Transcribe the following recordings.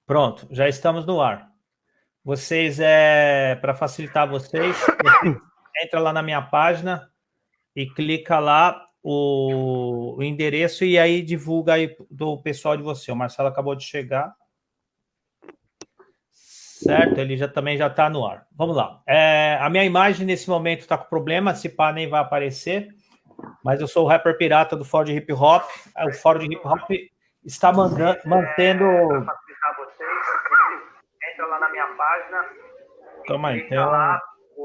Pronto, já estamos no ar. Vocês, para facilitar vocês, entra lá na minha página e clica lá o endereço e aí divulga aí do pessoal de você. O Marcelo acabou de chegar, certo? Ele também já está no ar. Vamos lá. A minha imagem nesse momento está com problema, se pá nem vai aparecer, mas eu sou o rapper pirata do Ford Hip Hop. O Ford Hip Hop está mantendo... Para facilitar vocês, entra lá na minha página. Calma aí, então...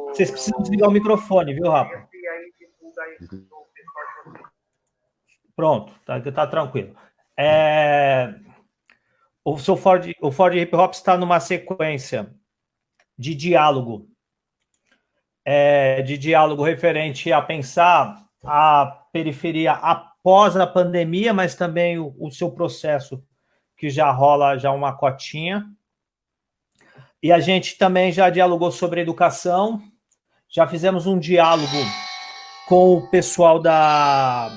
Vocês precisam desligar o microfone, viu, Rafa? Pronto, tá tranquilo. O Ford Hip Hop está numa sequência de diálogo referente a pensar a periferia após a pandemia, mas também o seu processo, que já rola já uma cotinha. E a gente também já dialogou sobre educação, já fizemos um diálogo com o pessoal da...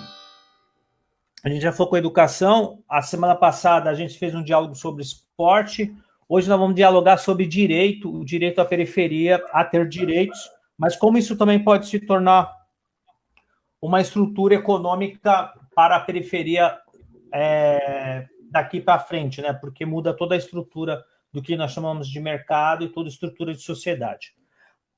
A gente já focou em educação. A semana passada a gente fez um diálogo sobre esporte. Hoje nós vamos dialogar sobre direito, o direito à periferia a ter direitos, mas como isso também pode se tornar uma estrutura econômica para a periferia daqui para frente, né? Porque muda toda a estrutura do que nós chamamos de mercado e toda a estrutura de sociedade.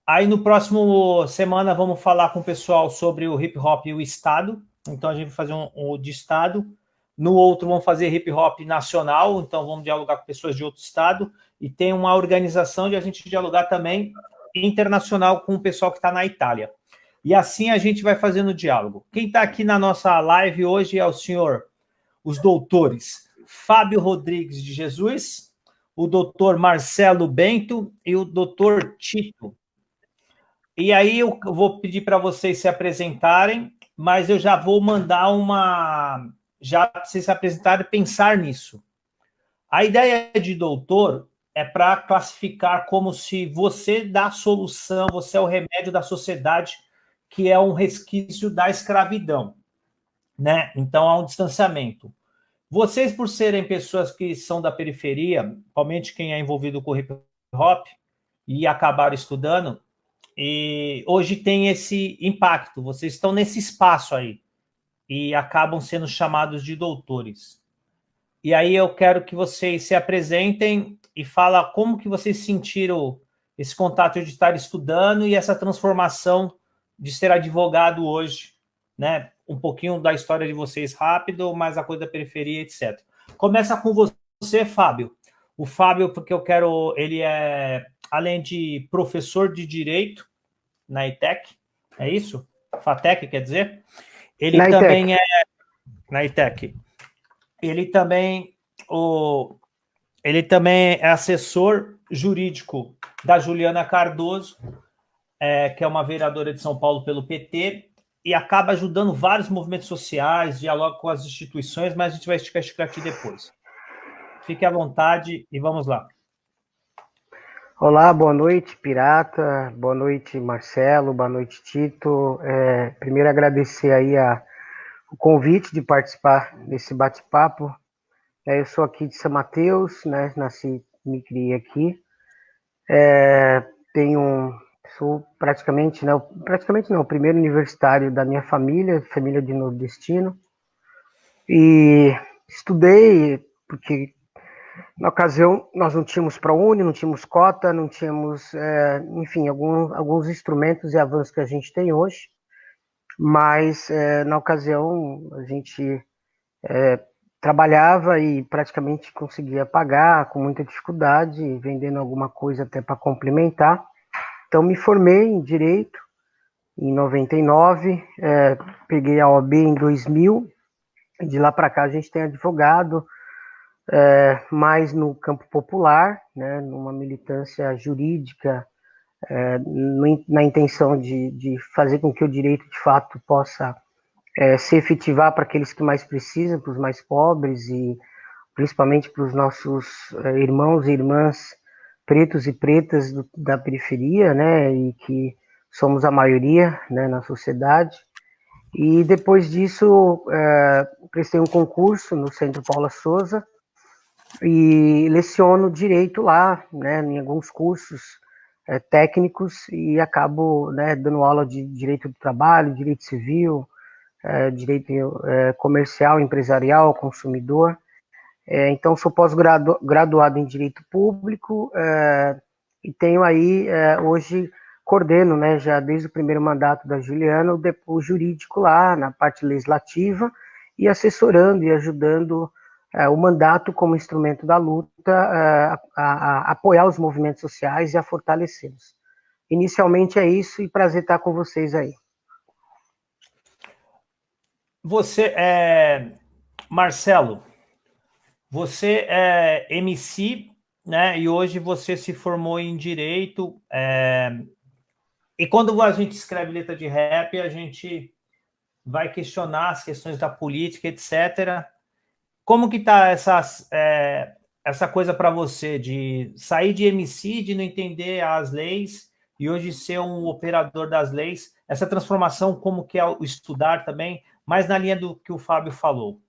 Aí no próximo semana vamos falar com o pessoal sobre o hip hop e o Estado. Então a gente vai fazer um de Estado. No outro vamos fazer hip hop nacional, então vamos dialogar com pessoas de outro estado. E tem uma organização de a gente dialogar também internacional com o pessoal que está na Itália. E assim a gente vai fazendo o diálogo. Quem está aqui na nossa live hoje é os doutores Fábio Rodrigues de Jesus, o doutor Marcelo Bento e o doutor Tito. E aí eu vou pedir para vocês se apresentarem, mas eu já vou mandar já para vocês se apresentarem e pensar nisso. A ideia de doutor é para classificar como se você dá a solução, você é o remédio da sociedade, que é um resquício da escravidão, né? Então há um distanciamento. Vocês, por serem pessoas que são da periferia, principalmente quem é envolvido com hip hop e acabaram estudando, e hoje tem esse impacto, vocês estão nesse espaço aí e acabam sendo chamados de doutores. E aí eu quero que vocês se apresentem e falem como que vocês sentiram esse contato de estar estudando e essa transformação de ser advogado hoje, né? Um pouquinho da história de vocês rápido, mas a coisa da periferia, etc. Começa com você, Fábio. O Fábio, porque ele é, além de professor de Direito na ITEC, é isso? FATEC, quer dizer? Ele na também ITEC. Na ITEC. Ele também é assessor jurídico da Juliana Cardoso, que é uma vereadora de São Paulo pelo PT, e acaba ajudando vários movimentos sociais, dialoga com as instituições, mas a gente vai explicar aqui depois. Fique à vontade e vamos lá. Olá, boa noite, Pirata, boa noite, Marcelo, boa noite, Tito. Primeiro agradecer aí o convite de participar desse bate-papo. Eu sou aqui de São Mateus, né? Nasci, me criei aqui. Sou praticamente não, o primeiro universitário da minha família de nordestino. E estudei porque na ocasião, nós não tínhamos ProUni, não tínhamos cota, não tínhamos, enfim, alguns instrumentos e avanços que a gente tem hoje, mas na ocasião a gente trabalhava e praticamente conseguia pagar com muita dificuldade, vendendo alguma coisa até para complementar. Então me formei em Direito em 99, peguei a OAB em 2000, e de lá para cá a gente tem advogado, mais no campo popular, né, numa militância jurídica, na intenção de fazer com que o direito de fato possa se efetivar para aqueles que mais precisam, para os mais pobres e principalmente para os nossos irmãos e irmãs pretos e pretas da periferia, né, e que somos a maioria, né, na sociedade. E depois disso, prestei um concurso no Centro Paula Souza, e leciono direito lá, né, em alguns cursos técnicos, e acabo, né, dando aula de direito do trabalho, direito civil, direito comercial, empresarial, consumidor. Então, sou pós-graduado em Direito Público e tenho aí, hoje, coordeno, né, já desde o primeiro mandato da Juliana, o jurídico lá, na parte legislativa, e assessorando e ajudando o mandato como instrumento da luta a apoiar os movimentos sociais e a fortalecê-los. Inicialmente é isso, e prazer estar com vocês aí. Marcelo, você é MC, né? E hoje você se formou em Direito. E quando a gente escreve letra de rap, a gente vai questionar as questões da política, etc. Como que tá essa coisa para você de sair de MC, de não entender as leis e hoje ser um operador das leis? Essa transformação, como que é o estudar também, mais na linha do que o Fábio falou.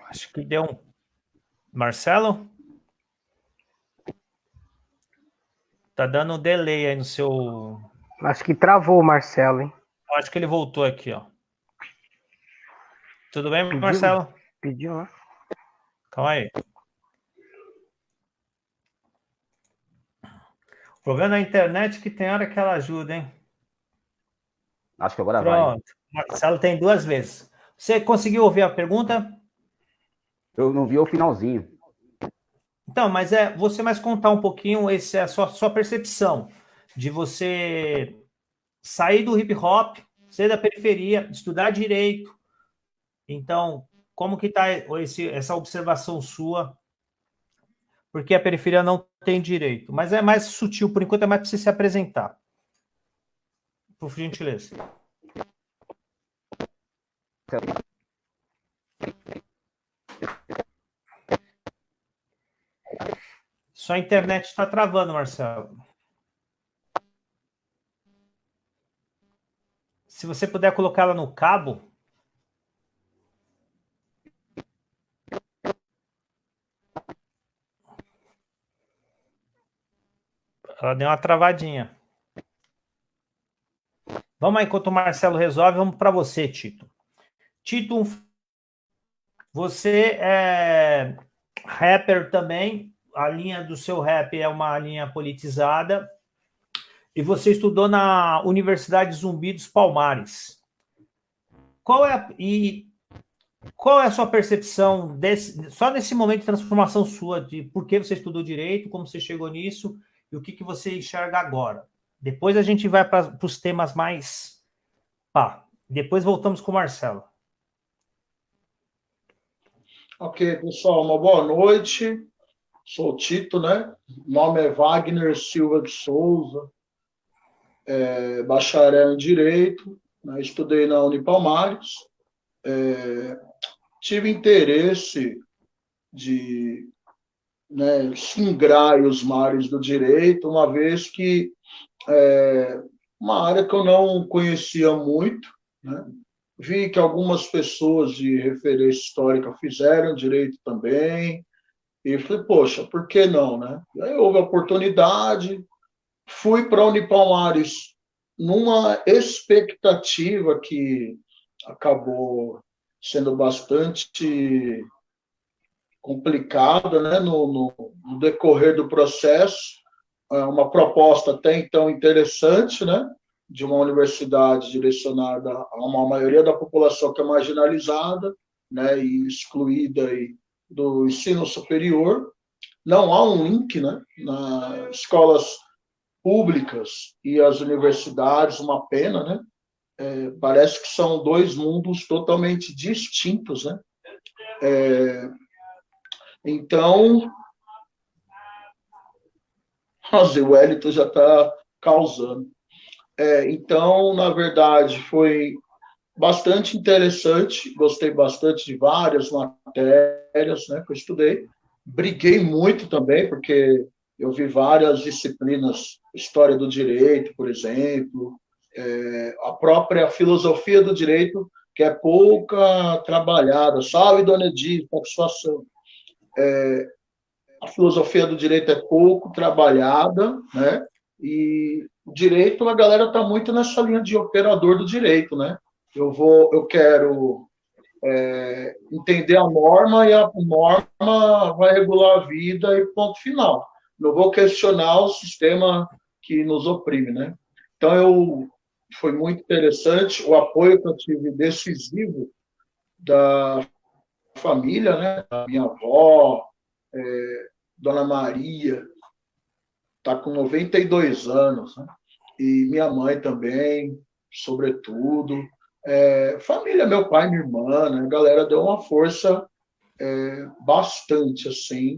Acho que deu um... Marcelo? Tá dando um delay aí no seu... Acho que travou o Marcelo, hein? Acho que ele voltou aqui, ó. Tudo bem, Pediu? Marcelo? Pediu, né? Calma aí. O problema na internet é que tem hora que ela ajuda, hein? Acho que agora Pronto. vai. Marcelo tem 2 vezes. Você conseguiu ouvir a pergunta? Eu não vi o finalzinho. Então, mas você mais contar um pouquinho, esse é a sua percepção de você sair do hip hop, ser da periferia, estudar direito. Então, como que está essa observação sua? Porque a periferia não tem direito, mas é mais sutil, por enquanto é mais para você se apresentar. Por gentileza. Sua internet está travando, Marcelo. Se você puder colocá-la no cabo. Ela deu uma travadinha. Vamos aí, enquanto o Marcelo resolve, vamos para você, Tito. Tito, você é rapper também. A linha do seu rap é uma linha politizada. E você estudou na Universidade Zumbi dos Palmares. Qual é a sua percepção só nesse momento de transformação sua, de por que você estudou direito, como você chegou nisso e o que você enxerga agora? Depois a gente vai para os temas mais... depois voltamos com o Marcelo. Ok, pessoal, uma boa noite. Sou o Tito, né? O nome é Wagner Silva de Souza, bacharel em Direito, né? Estudei na Unipalmares. Tive interesse de, né, singrar os mares do direito, uma vez que uma área que eu não conhecia muito, né? Vi que algumas pessoas de referência histórica fizeram direito também, e falei, poxa, por que não, né? E aí houve a oportunidade, fui para a Unipalmares numa expectativa que acabou sendo bastante complicada, né, no decorrer do processo, uma proposta até então interessante, né, de uma universidade direcionada a uma maioria da população que é marginalizada, né, e excluída aí do ensino superior. Não há um link, né, nas escolas públicas e as universidades, uma pena, né? Parece que são 2 mundos totalmente distintos, né? Então, o Wellington já está causando. Então, na verdade, foi bastante interessante, gostei bastante de várias matérias, né, que eu estudei. Briguei muito também, porque eu vi várias disciplinas, história do direito, por exemplo, a própria filosofia do direito, que é pouca trabalhada. Salve, dona Edith, satisfação. A filosofia do direito é pouco trabalhada, né? E o direito, a galera está muito nessa linha de operador do direito, né? Eu quero entender a norma e a norma vai regular a vida e ponto final. Não vou questionar o sistema que nos oprime, né? Então, foi muito interessante o apoio que eu tive decisivo da família, né? Da minha avó, Dona Maria, está com 92 anos, né? E minha mãe também, sobretudo. Família, meu pai, minha irmã, né? A galera deu uma força bastante, assim,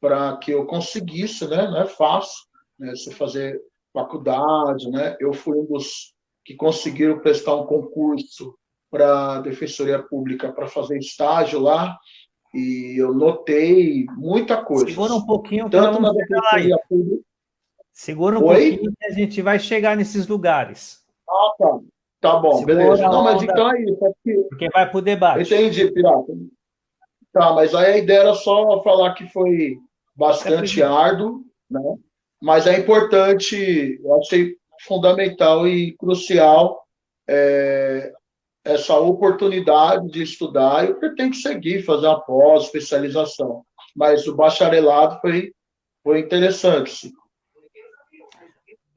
para que eu conseguisse, né? Não é fácil, né? Você fazer faculdade, né? Eu fui um dos que conseguiram prestar um concurso para a Defensoria Pública para fazer estágio lá, e eu notei muita coisa, Segura um pouquinho que nós tanto na vamos chegar lá aí. Defensoria Pública. Segura um Oi? pouquinho que a gente vai chegar nesses lugares. Ah, tá. Tá bom, Segura beleza. a Não, mas onda, então é isso. porque vai para o debate. Entendi, Pirata. Tá, mas aí a ideia era só falar que foi bastante árduo, né? Mas é importante, eu achei fundamental e crucial essa oportunidade de estudar. Eu pretendo seguir, fazer uma pós-especialização. Mas o bacharelado foi interessante, sim.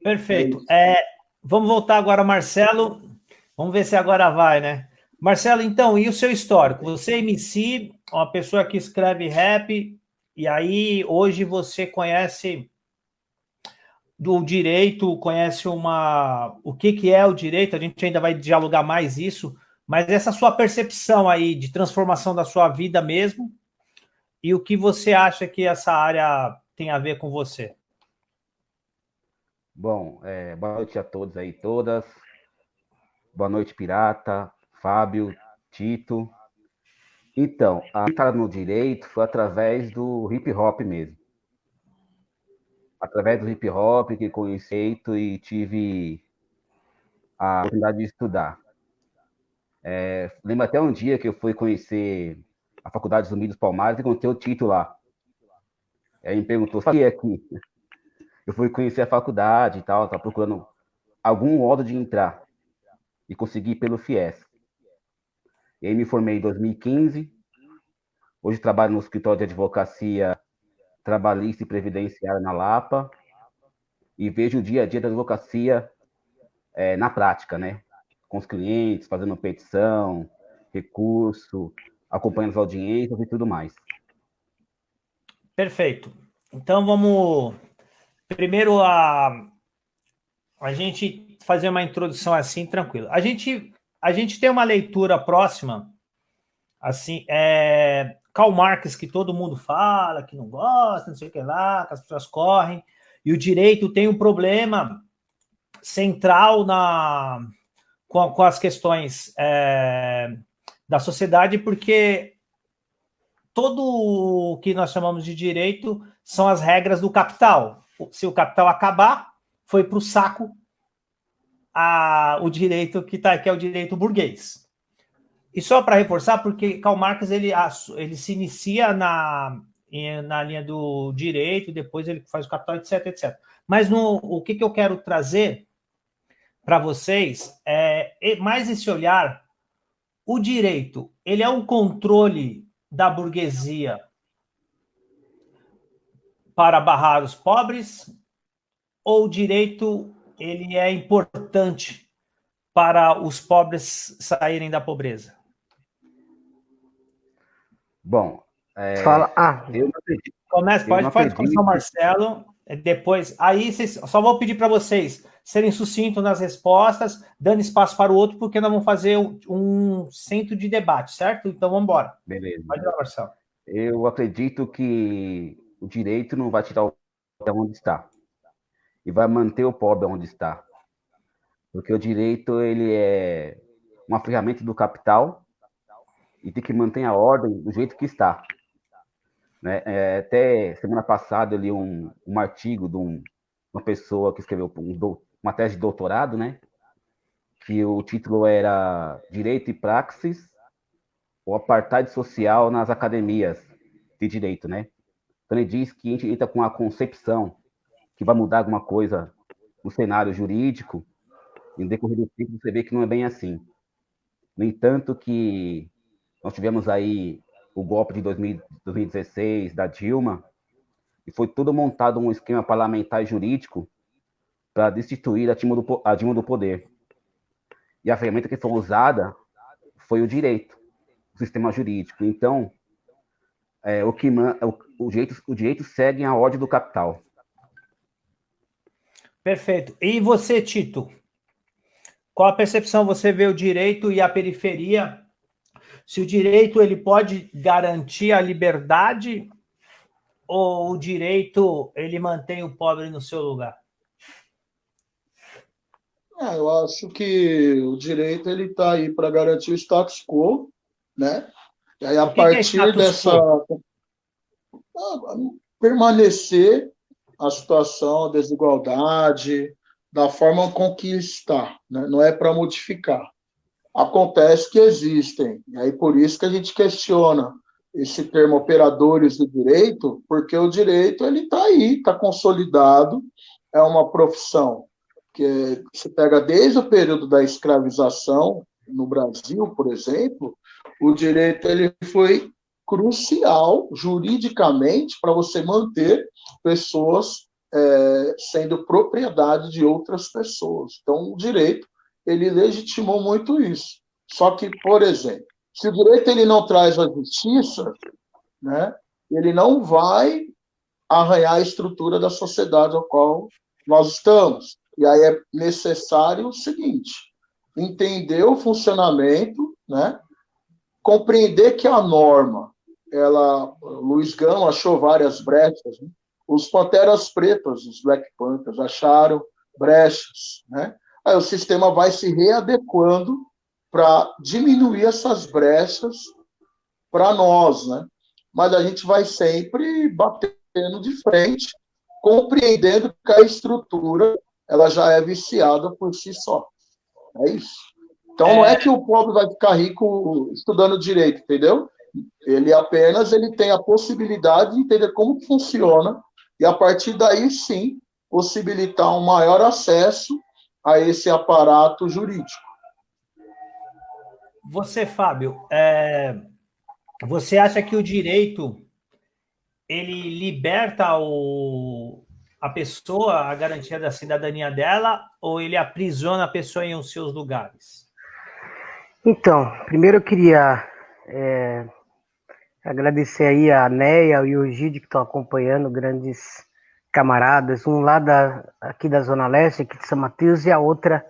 Perfeito. Vamos voltar agora, Marcelo. Vamos ver se agora vai, né? Marcelo, então, e o seu histórico? Você é MC, uma pessoa que escreve rap, e aí hoje você conhece do direito, conhece o que é o direito, a gente ainda vai dialogar mais isso, mas essa sua percepção aí de transformação da sua vida mesmo, e o que você acha que essa área tem a ver com você? Bom, boa noite a todos aí, todas. Boa noite, Pirata, Fábio, Tito. Então, a entrada no direito foi através do hip hop mesmo. Através do hip hop que conheci e tive a oportunidade de estudar. Lembro até um dia que eu fui conhecer a Faculdade Zumbi dos Palmares e encontrei o Tito lá. Aí ele me perguntou, o que é aqui? Eu fui conhecer a faculdade e tal, estava procurando algum modo de entrar e consegui pelo FIES. E aí me formei em 2015. Hoje trabalho no escritório de advocacia trabalhista e previdenciária na Lapa e vejo o dia a dia da advocacia na prática, né? Com os clientes, fazendo petição, recurso, acompanhando as audiências e tudo mais. Perfeito. Então vamos primeiro a gente fazer uma introdução assim tranquila. A gente tem uma leitura próxima, assim, Karl Marx, que todo mundo fala, que não gosta, não sei o que lá, que as pessoas correm, e o direito tem um problema central com as questões da sociedade, porque todo o que nós chamamos de direito são as regras do capital. Se o capital acabar, foi para o saco o direito que é o direito burguês. E só para reforçar, porque Karl Marx ele se inicia na linha do direito, depois ele faz o capital, etc, etc. Mas o que eu quero trazer para vocês é mais esse olhar. O direito, ele é um controle da burguesia para barrar os pobres, ou o direito ele é importante para os pobres saírem da pobreza? Bom, eu não acredito. Pode começar o Marcelo, depois. Aí só vou pedir para vocês serem sucintos nas respostas, dando espaço para o outro, porque nós vamos fazer um centro de debate, certo? Então vamos embora. Beleza. Pode ir lá, Marcelo. Eu acredito que o direito não vai tirar o pobre onde está e vai manter o pobre onde está, porque o direito ele é uma ferramenta do capital e tem que manter a ordem do jeito que está. Né? Até semana passada eu li um artigo de uma pessoa que escreveu uma tese de doutorado, né? que o título era Direito e Praxis, o apartheid social nas academias de direito, né? Então ele diz que a gente entra com a concepção que vai mudar alguma coisa no cenário jurídico, e no decorrer do tempo você vê que não é bem assim. No entanto, que nós tivemos aí o golpe de 2016 da Dilma, e foi todo montado um esquema parlamentar e jurídico para destituir a Dilma do poder. E a ferramenta que foi usada foi o direito, o sistema jurídico. Então, o direito segue a ordem do capital. Perfeito. E você, Tito? Qual a percepção você vê o direito e a periferia? Se o direito ele pode garantir a liberdade ou o direito ele mantém o pobre no seu lugar? Eu acho que o direito ele está aí para garantir o status quo, né? E aí, a O que é partir status dessa. quo? Permanecer a situação, a desigualdade, da forma com que está, né? Não é para modificar. Acontece que existem, e aí por isso que a gente questiona esse termo operadores do direito, porque o direito ele está aí, está consolidado, é uma profissão que se pega desde o período da escravização no Brasil, por exemplo, o direito ele foi crucial juridicamente para você manter pessoas sendo propriedade de outras pessoas. Então, o direito ele legitimou muito isso. Só que, por exemplo, se o direito ele não traz a justiça, né, ele não vai arranhar a estrutura da sociedade ao qual nós estamos. E aí é necessário o seguinte: entender o funcionamento, né, compreender que a norma, Luiz Gama achou várias brechas, né? Os Panteras Pretas, os Black Panthers, acharam brechas, né? Aí o sistema vai se readequando para diminuir essas brechas para nós, né? Mas a gente vai sempre batendo de frente, compreendendo que a estrutura ela já é viciada por si só. É isso. Então não é que o pobre vai ficar rico estudando direito, entendeu? Ele tem a possibilidade de entender como funciona e, a partir daí, sim, possibilitar um maior acesso a esse aparato jurídico. Você, Fábio, você acha que o direito ele liberta a pessoa, a garantia da cidadania dela, ou ele aprisiona a pessoa em os seus lugares? Então, primeiro eu queria agradecer aí a Neia e o Gide que estão acompanhando, grandes camaradas, um lá aqui da Zona Leste, aqui de São Mateus, e a outra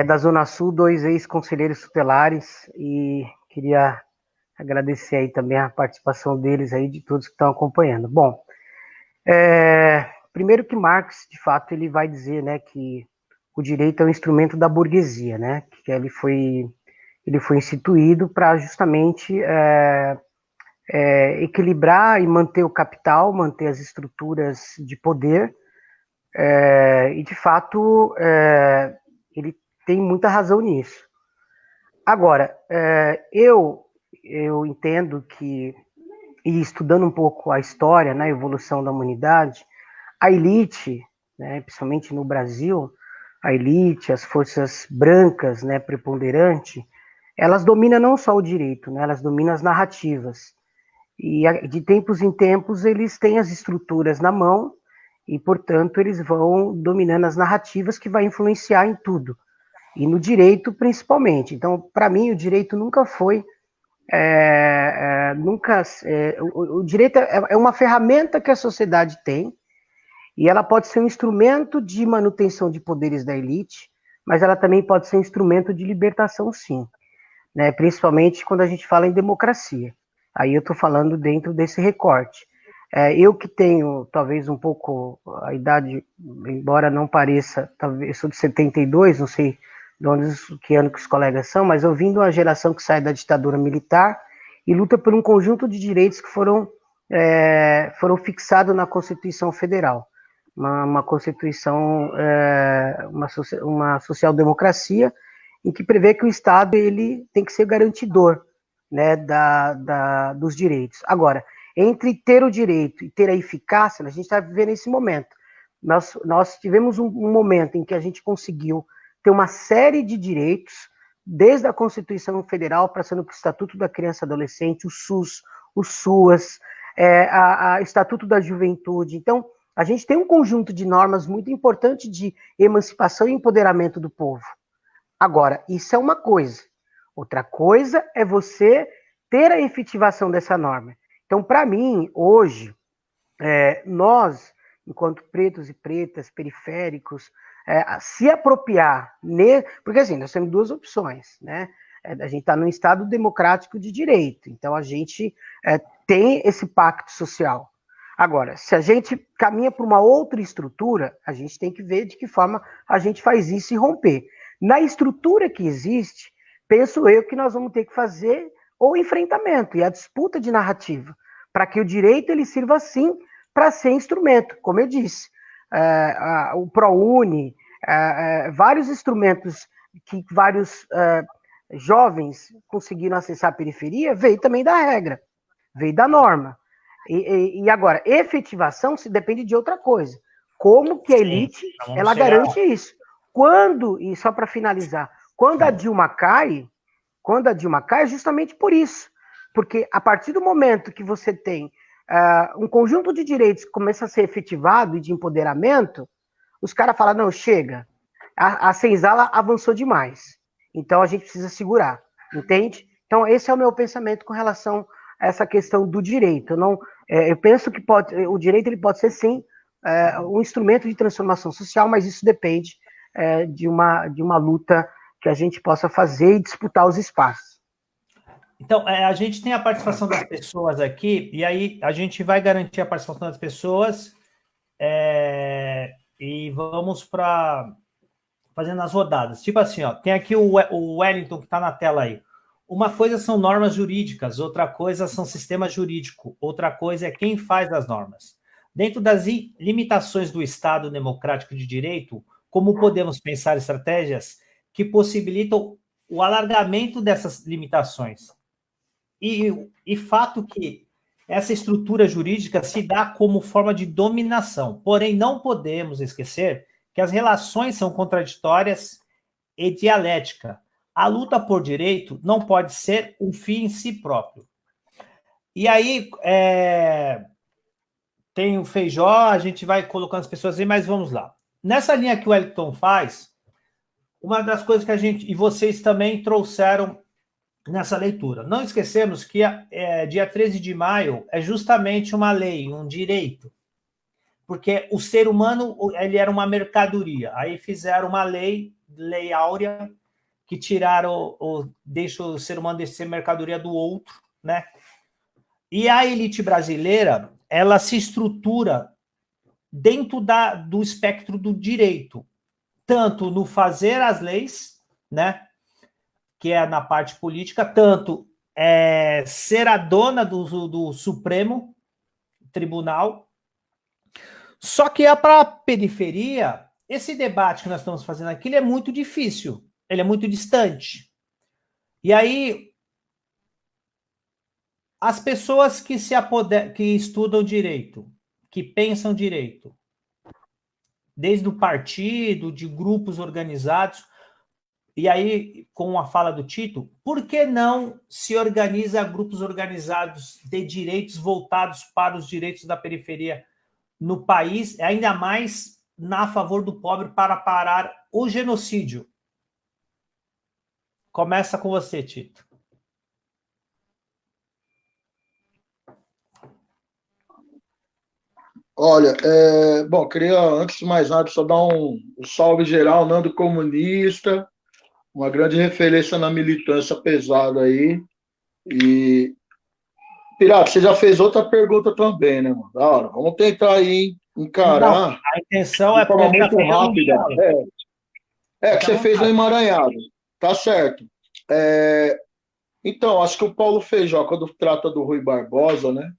da Zona Sul, 2 ex-conselheiros tutelares, e queria agradecer aí também a participação deles aí, de todos que estão acompanhando. Bom, primeiro que Marx, de fato, ele vai dizer, né, que o direito é um instrumento da burguesia, né, que ele foi instituído para justamente equilibrar e manter o capital, manter as estruturas de poder, e de fato ele tem muita razão nisso. Agora, eu entendo que, e estudando um pouco a história, né, a evolução da humanidade, a elite, né, principalmente no Brasil, a elite, as forças brancas, né, preponderante, elas dominam não só o direito, né, elas dominam as narrativas. E de tempos em tempos eles têm as estruturas na mão e, portanto, eles vão dominando as narrativas que vai influenciar em tudo. E no direito, principalmente. Então, para mim, o direito nunca foi... o direito é uma ferramenta que a sociedade tem e ela pode ser um instrumento de manutenção de poderes da elite, mas ela também pode ser um instrumento de libertação, sim. Né? Principalmente quando a gente fala em democracia. Aí eu estou falando dentro desse recorte. Eu que tenho talvez um pouco a idade, embora não pareça, talvez eu sou de 72, não sei que ano que os colegas são, mas eu vim de uma geração que sai da ditadura militar e luta por um conjunto de direitos que foram fixados na Constituição Federal. uma Constituição, uma social-democracia, em que prevê que o Estado ele tem que ser garantidor, né, dos direitos. Agora, entre ter o direito e ter a eficácia, a gente está vivendo esse momento. Nós tivemos um momento em que a gente conseguiu ter uma série de direitos, desde a Constituição Federal, passando para o Estatuto da Criança e Adolescente, o SUS, o SUAS, o Estatuto da Juventude. Então, a gente tem um conjunto de normas muito importante de emancipação e empoderamento do povo. Agora, isso é uma coisa. Outra coisa é você ter a efetivação dessa norma. Então, para mim, hoje, nós, enquanto pretos e pretas, periféricos, se apropriar, porque assim, nós temos duas opções, né? A gente está num Estado democrático de direito, então a gente tem esse pacto social. Agora, se a gente caminha para uma outra estrutura, a gente tem que ver de que forma a gente faz isso e romper. Na estrutura que existe, penso eu que nós vamos ter que fazer o enfrentamento e a disputa de narrativa, para que o direito ele sirva, sim, para ser instrumento, como eu disse. O ProUni, vários instrumentos que vários jovens conseguiram acessar a periferia, veio também da regra, veio da norma. E agora, efetivação se depende de outra coisa. Como que a elite ela garante isso? E só para finalizar, quando a Dilma cai, é justamente por isso. Porque a partir do momento que você tem um conjunto de direitos que começa a ser efetivado e de empoderamento, os caras falam, não, chega, a senzala avançou demais, então a gente precisa segurar, entende? Então esse é o meu pensamento com relação a essa questão do direito. Eu penso que o direito ele pode ser, sim, um instrumento de transformação social, mas isso depende de uma luta que a gente possa fazer e disputar os espaços. Então, a gente tem a participação das pessoas aqui, e aí a gente vai garantir a participação das pessoas, e vamos para fazendo as rodadas. Tipo assim, ó, tem aqui o Wellington que está na tela aí. Uma coisa são normas jurídicas, outra coisa são sistema jurídico, outra coisa é quem faz as normas. Dentro das limitações do Estado democrático de direito, como podemos pensar estratégias que possibilitam o alargamento dessas limitações? E fato que essa estrutura jurídica se dá como forma de dominação. Porém, não podemos esquecer que as relações são contraditórias e dialética. A luta por direito não pode ser um fim em si próprio. E aí, tem o Feijó, a gente vai colocando as pessoas aí, mas vamos lá. Nessa linha que o Wellington faz, uma das coisas que a gente, e vocês também trouxeram nessa leitura. Não esquecemos que dia 13 de maio é justamente uma lei, um direito, porque o ser humano ele era uma mercadoria. Aí fizeram uma lei áurea, que tiraram, deixa o ser humano de ser mercadoria do outro, né? E a elite brasileira, ela se estrutura dentro do espectro do direito, tanto no fazer as leis, né? Que é na parte política, tanto ser a dona do Supremo Tribunal. Só que para a periferia, esse debate que nós estamos fazendo aqui, ele é muito difícil, ele é muito distante. E aí, as pessoas que estudam direito, que pensam direito, desde o partido, de grupos organizados, e aí, com a fala do Tito, por que não se organiza grupos organizados de direitos voltados para os direitos da periferia no país, ainda mais a favor do pobre, para parar o genocídio? Começa com você, Tito. Olha, bom, queria, antes de mais nada, só dar um salve geral, Nando Comunista, uma grande referência na militância pesada aí. E, Pirata, você já fez outra pergunta também, né, mano? Da hora. Vamos tentar aí encarar. Não, a intenção de forma muito rápida. Que você fez um rápido. emaranhado. Tá certo. Então, acho que o Paulo Feijó, quando trata do Rui Barbosa, né?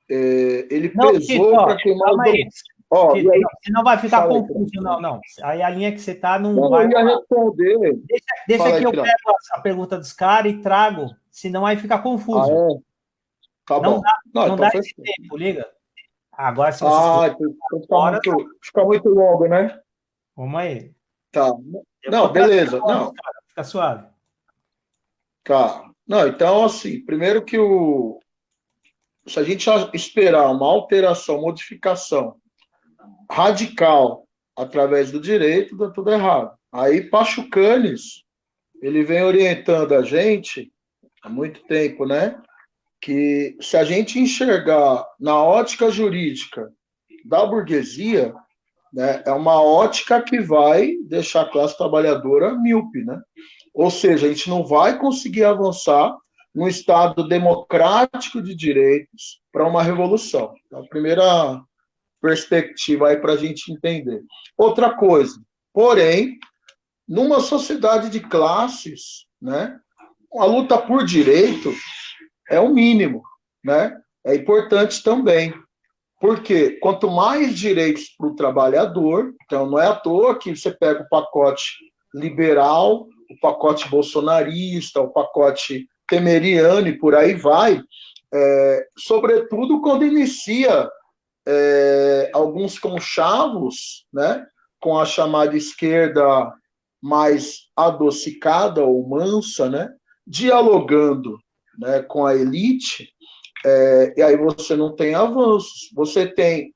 Ele pesou para queimar Ó, e aí, Não, senão vai ficar fala aí, confuso. Não. Aí a linha que você está não não, vai eu ia rolar. responder. Deixa Fala que aí, eu filhão. pego a pergunta dos caras e trago, senão aí fica Ah, confuso. é? Tá Não bom. dá, Não, não então dá esse fechou. tempo, liga. Agora, se vocês Ah, quiserem então fora, fica muito longo, né? vamos aí. Tá. Eu vou Não, trazer beleza. todos, Não, cara. Fica suave. tá. Não, então, assim, primeiro que se a gente esperar uma alteração, modificação radical através do direito, dá tudo errado. Aí, Pachucanes, ele vem orientando a gente há muito tempo, né? Que se a gente enxergar na ótica jurídica da burguesia, né, é uma ótica que vai deixar a classe trabalhadora míope, né? Ou seja, a gente não vai conseguir avançar num Estado democrático de direitos para uma revolução. Então, a primeira perspectiva aí para a gente entender. Outra coisa, porém, numa sociedade de classes, né, a luta por direito é o mínimo, né? É importante também. Porque quanto mais direitos para o trabalhador, então não é à toa que você pega o pacote liberal, o pacote bolsonarista, o pacote temeriano e por aí vai, sobretudo quando inicia alguns conchavos, né, com a chamada esquerda mais adocicada ou mansa, né, dialogando, né, com a elite, e aí você não tem avanços, você tem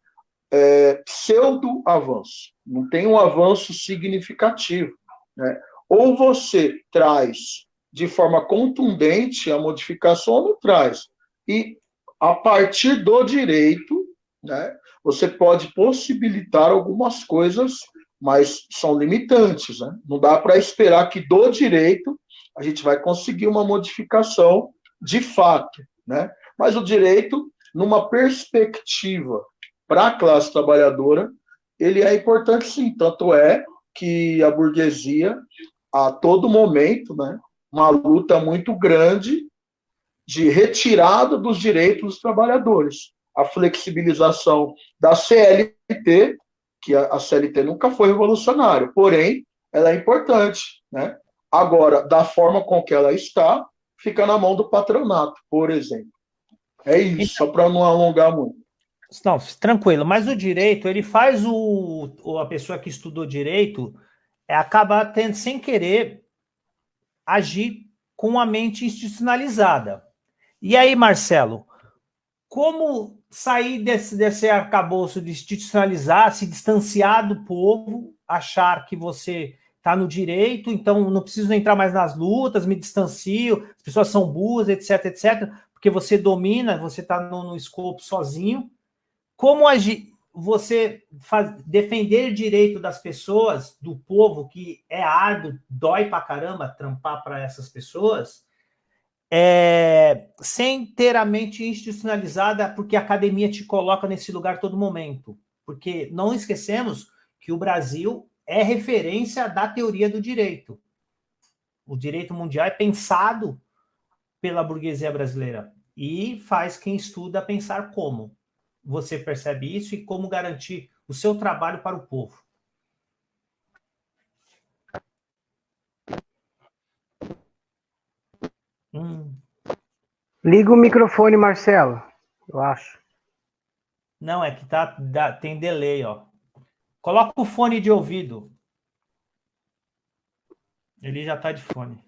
pseudo-avanço, não tem um avanço significativo. Né? Ou você traz de forma contundente a modificação ou não traz. E a partir do direito, né, você pode possibilitar algumas coisas, mas são limitantes. Né? Não dá para esperar que do direito a gente vai conseguir uma modificação de fato. Né? Mas o direito, numa perspectiva para a classe trabalhadora, ele é importante sim. Tanto é que a burguesia, a todo momento, né, uma luta muito grande de retirada dos direitos dos trabalhadores. A flexibilização da CLT, que a CLT nunca foi revolucionária, porém, ela é importante. Né? Agora, da forma com que ela está, fica na mão do patronato, por exemplo. É isso, Então, só para não alongar muito. não, tranquilo. Mas o direito, ele faz a pessoa que estudou direito acaba tendo, sem querer, agir com a mente institucionalizada. E aí, Marcelo, como sair desse arcabouço de institucionalizar, se distanciar do povo, achar que você está no direito, então não preciso entrar mais nas lutas, me distancio, as pessoas são burras, etc, porque você domina, você está no escopo sozinho. Como agir, você defender o direito das pessoas, do povo, que é árduo, dói pra caramba trampar para essas pessoas, sem ter a mente institucionalizada, porque a academia te coloca nesse lugar a todo momento. Porque não esquecemos que o Brasil é referência da teoria do direito. O direito mundial é pensado pela burguesia brasileira e faz quem estuda pensar como. Você percebe isso e como garantir o seu trabalho para o povo. Liga o microfone, Marcelo, eu acho. Não, é que tem delay, ó. Coloca o fone de ouvido. Ele já está de fone.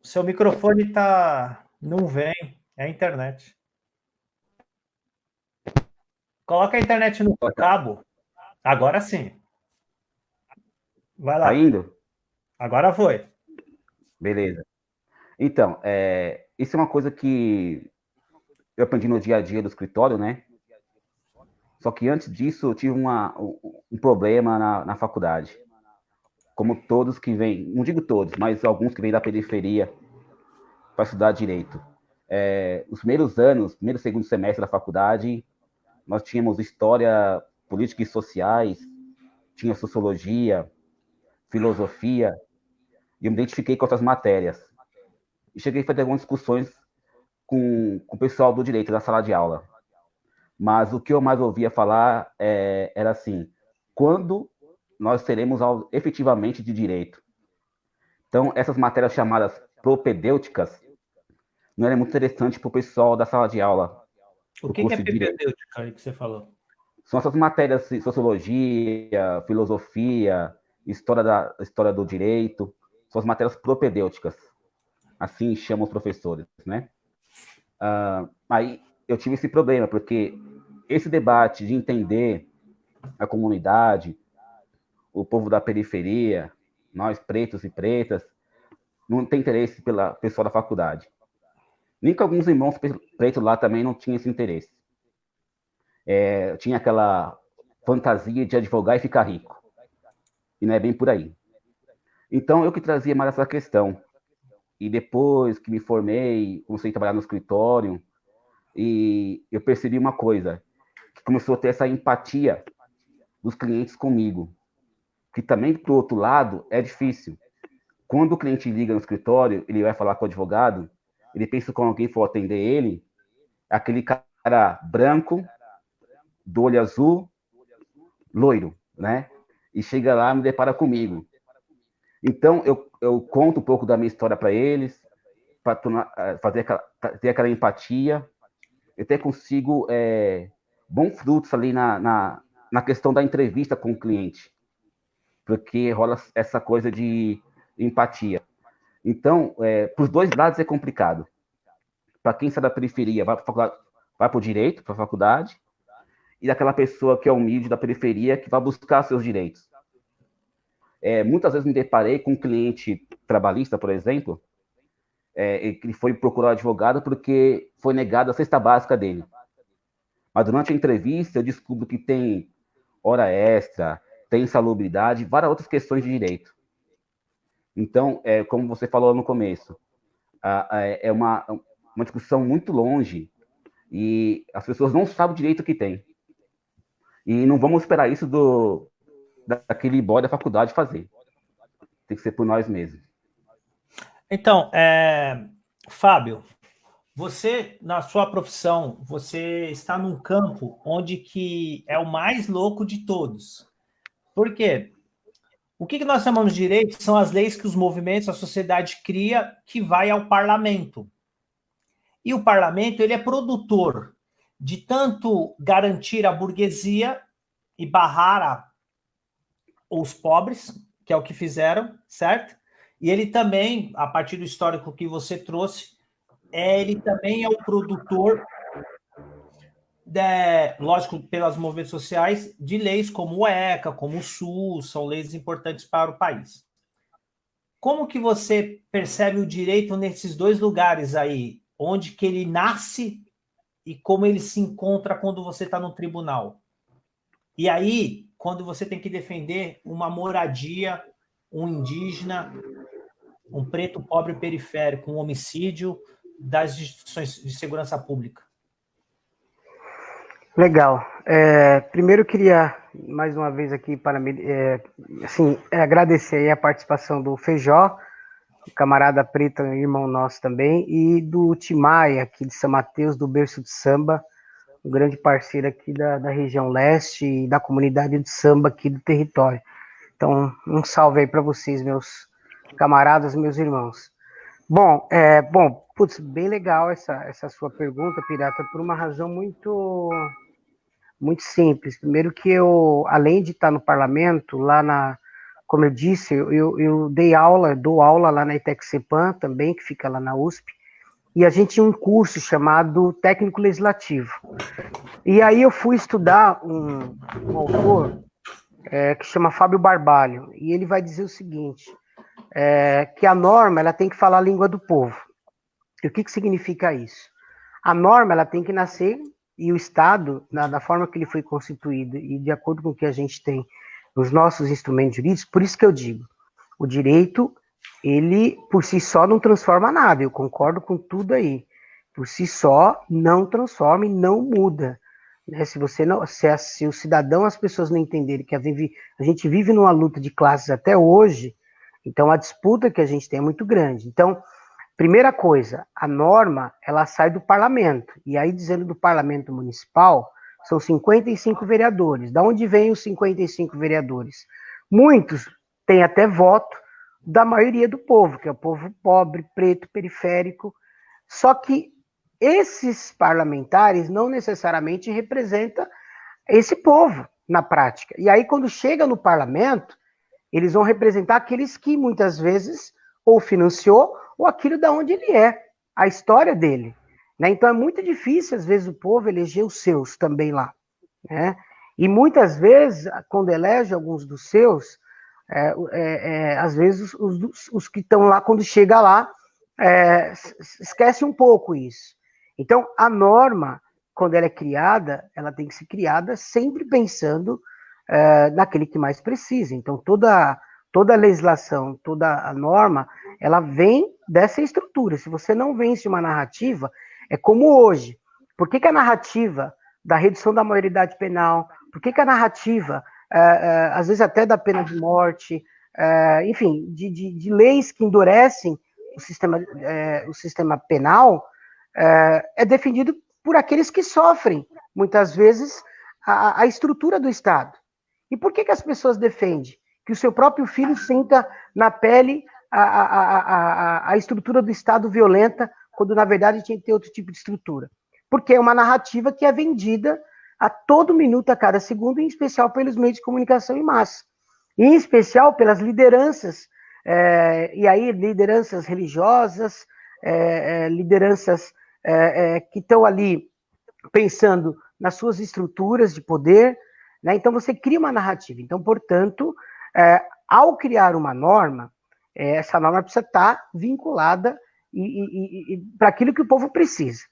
O seu microfone não vem. É a internet. Coloca a internet no cabo. Agora sim. Vai Tá lá. indo? Agora foi. Beleza. Então, isso é uma coisa que eu aprendi no dia a dia do escritório, né? Só que antes disso eu tive um problema na faculdade. Como todos que vêm, não digo todos, mas alguns que vêm da periferia para estudar direito. Os primeiros anos, primeiro e segundo semestre da faculdade, nós tínhamos história, política e sociais, tinha sociologia, filosofia, e eu me identifiquei com outras matérias. E cheguei a fazer algumas discussões com o pessoal do direito da sala de aula. mas o que eu mais ouvia falar era assim, quando nós teremos efetivamente de direito. Então, essas matérias chamadas propedêuticas não era muito interessante para o pessoal da sala de aula. O que é propedêutica aí que você falou? São essas matérias de sociologia, filosofia, história do direito, são as matérias propedêuticas. Assim chamam os professores, né? Aí eu tive esse problema, porque esse debate de entender a comunidade, o povo da periferia, nós pretos e pretas, não tem interesse pela pessoa da faculdade. Nem que alguns irmãos pretos lá também não tinham esse interesse. Tinha aquela fantasia de advogar e ficar rico. E não é bem por aí. Então, eu que trazia mais essa questão. E depois que me formei, comecei a trabalhar no escritório, e eu percebi uma coisa, que começou a ter essa empatia dos clientes comigo, que também, do outro lado, é difícil. Quando o cliente liga no escritório, ele vai falar com o advogado, ele pensa que alguém for atender ele, aquele cara branco, do olho azul, loiro, né? E chega lá e me depara comigo. Então, eu conto um pouco da minha história para eles, para ter aquela empatia. Eu até consigo bons frutos ali na questão da entrevista com o cliente, porque rola essa coisa de empatia. Então, para os dois lados é complicado. Para quem sai da periferia, vai para o direito, para a faculdade, e daquela pessoa que é humilde da periferia, que vai buscar seus direitos. Muitas vezes me deparei com um cliente trabalhista, por exemplo, que foi procurar um advogado porque foi negada a cesta básica dele. Mas durante a entrevista eu descubro que tem hora extra, tem insalubridade, várias outras questões de direito. Então, como você falou no começo, é uma discussão muito longe e as pessoas não sabem o direito que tem. E não vamos esperar isso daquele boy da faculdade fazer. Tem que ser por nós mesmos. Então, Fábio, você, na sua profissão, você está num campo onde que é o mais louco de todos. Por quê? O que nós chamamos de direito são as leis que os movimentos, a sociedade cria, que vai ao parlamento. E o parlamento, ele é produtor de tanto garantir a burguesia e barrar os pobres, que é o que fizeram, certo? E ele também, a partir do histórico que você trouxe, ele também é o produtor, lógico, pelas movimentos sociais, de leis como o ECA, como o SUS, são leis importantes para o país. Como que você percebe o direito nesses dois lugares aí, onde que ele nasce e como ele se encontra quando você está no tribunal? E aí, quando você tem que defender uma moradia, um indígena, um preto pobre periférico, um homicídio das instituições de segurança pública. Legal. Primeiro eu queria, mais uma vez aqui, agradecer aí a participação do Feijó, camarada preto, irmão nosso também, e do Timaya, aqui de São Mateus, do Berço de Samba, um grande parceiro aqui da região leste e da comunidade de samba aqui do território. Então, um salve aí para vocês, meus camaradas, meus irmãos. Bom, bem legal essa sua pergunta, Pirata, por uma razão muito simples. Primeiro que eu, além de estar no parlamento, como eu disse, eu dou aula lá na Itexepan também, que fica lá na USP, e a gente tinha um curso chamado Técnico Legislativo. E aí eu fui estudar um autor que chama Fábio Barbalho, e ele vai dizer o seguinte, que a norma ela tem que falar a língua do povo. E o que significa isso? A norma ela tem que nascer, e o Estado, da forma que ele foi constituído, e de acordo com o que a gente tem nos nossos instrumentos jurídicos, por isso que eu digo, o direito, ele por si só não transforma nada, eu concordo com tudo aí. Por si só, não transforma e não muda. Né? Se o cidadão, as pessoas não entenderem que a gente vive numa luta de classes até hoje, então a disputa que a gente tem é muito grande. Então, primeira coisa, a norma, ela sai do parlamento, e aí dizendo do parlamento municipal, São 55 vereadores. Da onde vêm os 55 vereadores? Muitos têm até voto da maioria do povo, que é o povo pobre, preto, periférico. Só que esses parlamentares não necessariamente representam esse povo na prática. E aí, quando chega no parlamento, eles vão representar aqueles que muitas vezes ou financiou ou aquilo da onde ele é, a história dele. Né? Então é muito difícil, às vezes, o povo eleger os seus também lá. Né? E muitas vezes, quando elege alguns dos seus, às vezes os que estão lá, quando chega lá, esquece um pouco isso. Então, a norma, quando ela é criada, ela tem que ser criada sempre pensando naquele que mais precisa. Então, toda a legislação, toda a norma, ela vem dessa estrutura. Se você não vence uma narrativa, é como hoje. Por que a narrativa da redução da maioridade penal, por que a narrativa, às vezes até da pena de morte, enfim, de leis que endurecem o sistema penal, é defendido por aqueles que sofrem, muitas vezes, a estrutura do Estado. E por que as pessoas defendem? Que o seu próprio filho sinta na pele a estrutura do Estado violenta, quando na verdade tinha que ter outro tipo de estrutura. Porque é uma narrativa que é vendida a todo minuto, a cada segundo, em especial pelos meios de comunicação em massa. E em especial pelas lideranças, e aí lideranças religiosas, lideranças que estão ali pensando nas suas estruturas de poder, né? Então você cria uma narrativa. Então, portanto, ao criar uma norma, essa norma precisa estar vinculada para aquilo que o povo precisa.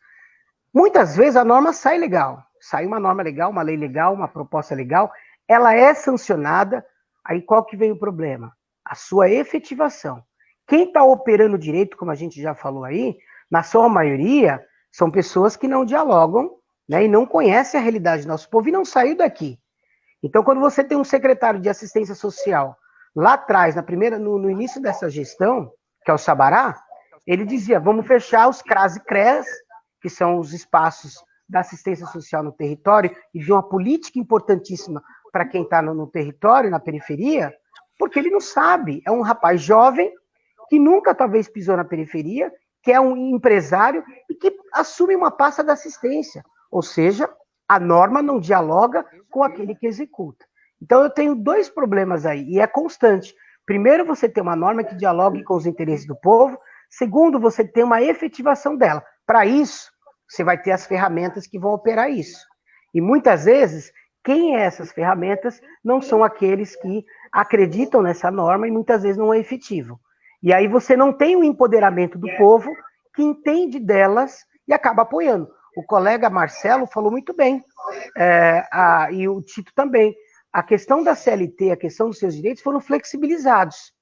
Muitas vezes a norma sai legal, sai uma norma legal, uma lei legal, uma proposta legal, ela é sancionada, aí qual que vem o problema? A sua efetivação. Quem está operando direito, como a gente já falou aí, na sua maioria, são pessoas que não dialogam, né, e não conhecem a realidade do nosso povo e não saiu daqui. Então, quando você tem um secretário de assistência social lá atrás, no início dessa gestão, que é o Sabará, ele dizia, vamos fechar os CRAS e CRES, que são os espaços da assistência social no território, e de uma política importantíssima para quem está no território, na periferia, porque ele não sabe. É um rapaz jovem, que nunca talvez pisou na periferia, que é um empresário e que assume uma pasta da assistência. Ou seja, a norma não dialoga com aquele que executa. Então, eu tenho dois problemas aí, e é constante. Primeiro, você tem uma norma que dialogue com os interesses do povo. Segundo, você tem uma efetivação dela. Para isso, você vai ter as ferramentas que vão operar isso. E muitas vezes, quem é essas ferramentas não são aqueles que acreditam nessa norma e muitas vezes não é efetivo. E aí você não tem o empoderamento do povo que entende delas e acaba apoiando. O colega Marcelo falou muito bem, e o Tito também. A questão da CLT, a questão dos seus direitos foram flexibilizados.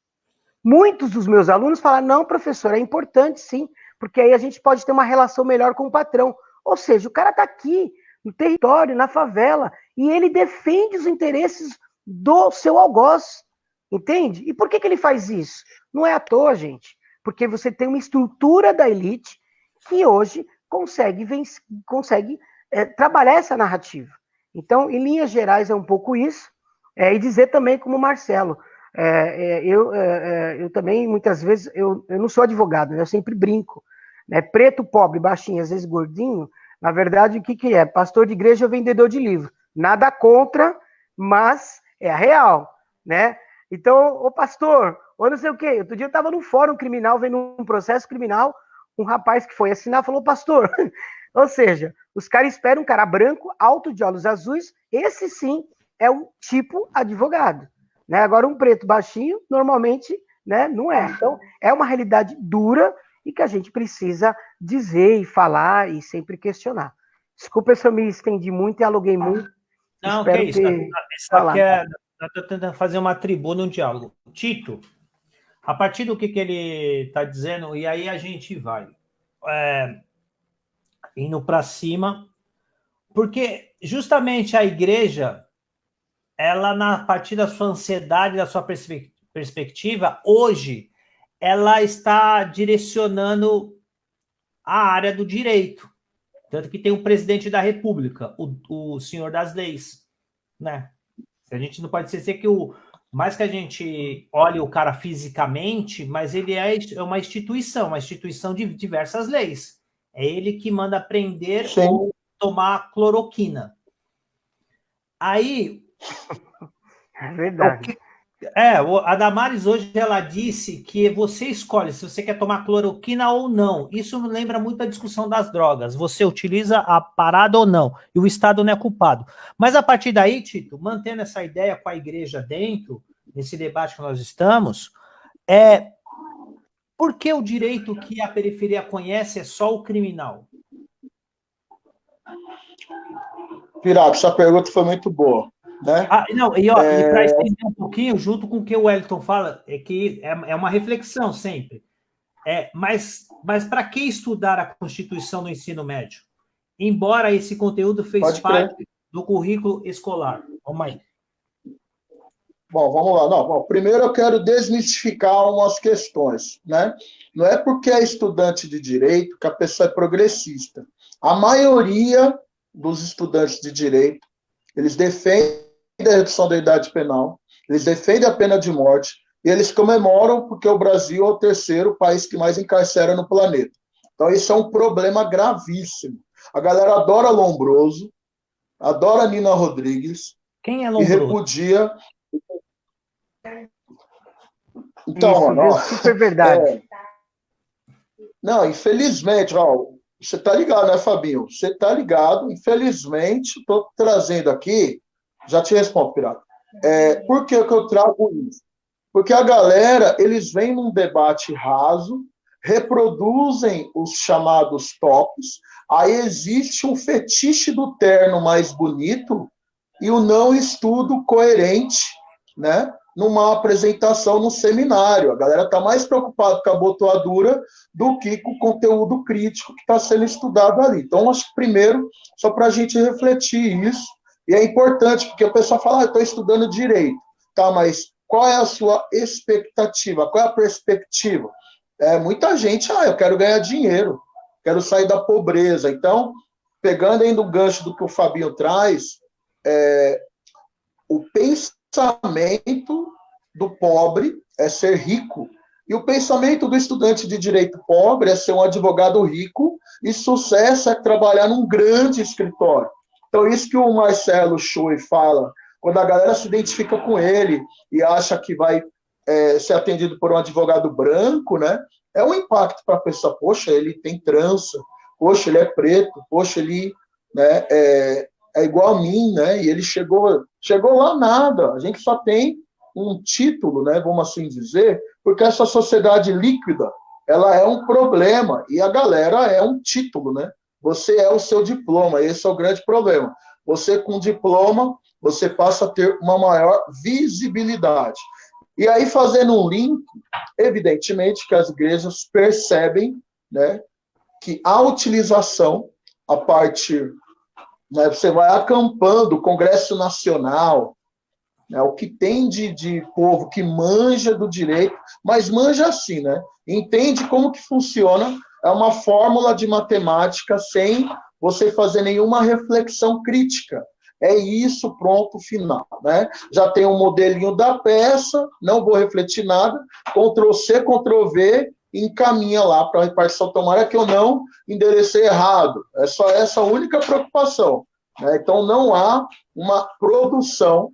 Muitos dos meus alunos falaram, não, professor, é importante sim, porque aí a gente pode ter uma relação melhor com o patrão. Ou seja, o cara está aqui, no território, na favela, e ele defende os interesses do seu algoz, entende? E por que ele faz isso? Não é à toa, gente, porque você tem uma estrutura da elite que hoje consegue trabalhar essa narrativa. Então, em linhas gerais, é um pouco isso, e dizer também como Marcelo, eu também, muitas vezes, eu não sou advogado, eu sempre brinco, né? Preto, pobre, baixinho, às vezes gordinho, na verdade, o que é? Pastor de igreja ou vendedor de livro. Nada contra, mas é a real, né? Então, ô pastor, ou não sei o quê, outro dia eu estava num fórum criminal, vendo um processo criminal, um rapaz que foi assinar falou, pastor, ou seja, os caras esperam um cara branco, alto, de olhos azuis, esse sim é um tipo advogado. Né? Agora, um preto baixinho, normalmente, né, não é. Então, é uma realidade dura e que a gente precisa dizer e falar e sempre questionar. Desculpa se eu me estendi muito e aluguei muito. Não, Espero que isso. Isso aqui estou tentando fazer uma tribuna, um diálogo. Tito, a partir do que ele está dizendo, e aí a gente vai indo para cima, porque justamente a igreja, ela, a partir da sua ansiedade, da sua perspectiva, hoje, ela está direcionando a área do direito. Tanto que tem o presidente da República, o senhor das leis, né? A gente não pode esquecer que mais que a gente olhe o cara fisicamente, mas ele é uma instituição de diversas leis. É ele que manda prender Sim. ou tomar cloroquina. Aí... É verdade. A Damares hoje ela disse que você escolhe se você quer tomar cloroquina ou não. Isso me lembra muito a discussão das drogas. Você utiliza a parada ou não. E o Estado não é culpado. Mas a partir daí, Tito, mantendo essa ideia com a igreja dentro, nesse debate que nós estamos, por que o direito que a periferia conhece é só o criminal? Piraco, essa pergunta foi muito boa. Né? E para estender um pouquinho, junto com o que o Wellington fala, é que é uma reflexão sempre. Mas para que estudar a Constituição no ensino médio? Embora esse conteúdo fez parte do currículo escolar. Vamos aí. Bom, vamos lá. Não, primeiro eu quero desmistificar umas questões. Né? Não é porque é estudante de direito que a pessoa é progressista. A maioria dos estudantes de direito, eles defendem a redução da idade penal, eles defendem a pena de morte, e eles comemoram porque o Brasil é o terceiro país que mais encarcera no planeta. Então, isso é um problema gravíssimo. A galera adora Lombroso, adora Nina Rodrigues. Quem é Lombroso? E repudia... Então, isso, super verdade. Não, infelizmente, você está ligado, né, Fabinho? Você está ligado, infelizmente, estou trazendo aqui. Já te respondo, Pirata. Por que eu trago isso? Porque a galera, eles vêm num debate raso, reproduzem os chamados tops, aí existe um fetiche do terno mais bonito e o não estudo coerente, né? Numa apresentação no seminário. A galera está mais preocupada com a botoadura do que com o conteúdo crítico que está sendo estudado ali. Então, acho que primeiro, só para a gente refletir isso, e é importante, porque o pessoal fala, estou estudando direito. Tá, mas qual é a sua expectativa? Qual é a perspectiva? Muita gente, eu quero ganhar dinheiro, quero sair da pobreza. Então, pegando ainda o gancho do que o Fabinho traz, o pensamento do pobre é ser rico, e o pensamento do estudante de direito pobre é ser um advogado rico, e sucesso é trabalhar num grande escritório. Então, isso que o Marcelo Chui fala, quando a galera se identifica com ele e acha que vai ser atendido por um advogado branco, né? É um impacto para a pessoa. Poxa, ele tem trança. Poxa, ele é preto. Poxa, ele, né, é igual a mim, né? E ele chegou lá nada. A gente só tem um título, né? Vamos assim dizer, porque essa sociedade líquida, ela é um problema e a galera é um título, né? Você é o seu diploma, esse é o grande problema. Você com diploma, você passa a ter uma maior visibilidade. E aí, fazendo um link, evidentemente que as igrejas percebem, né, que a utilização, a partir, né, você vai acampando o Congresso Nacional, né, o que tem de povo que manja do direito, mas manja assim, né? Entende como que funciona, é uma fórmula de matemática sem você fazer nenhuma reflexão crítica. É isso, pronto, final. Né? Já tem um modelinho da peça, não vou refletir nada, Ctrl+C, Ctrl+V, encaminha lá para a repartição. Tomara que eu não enderecei errado. É só essa única preocupação. Né? Então, não há uma produção,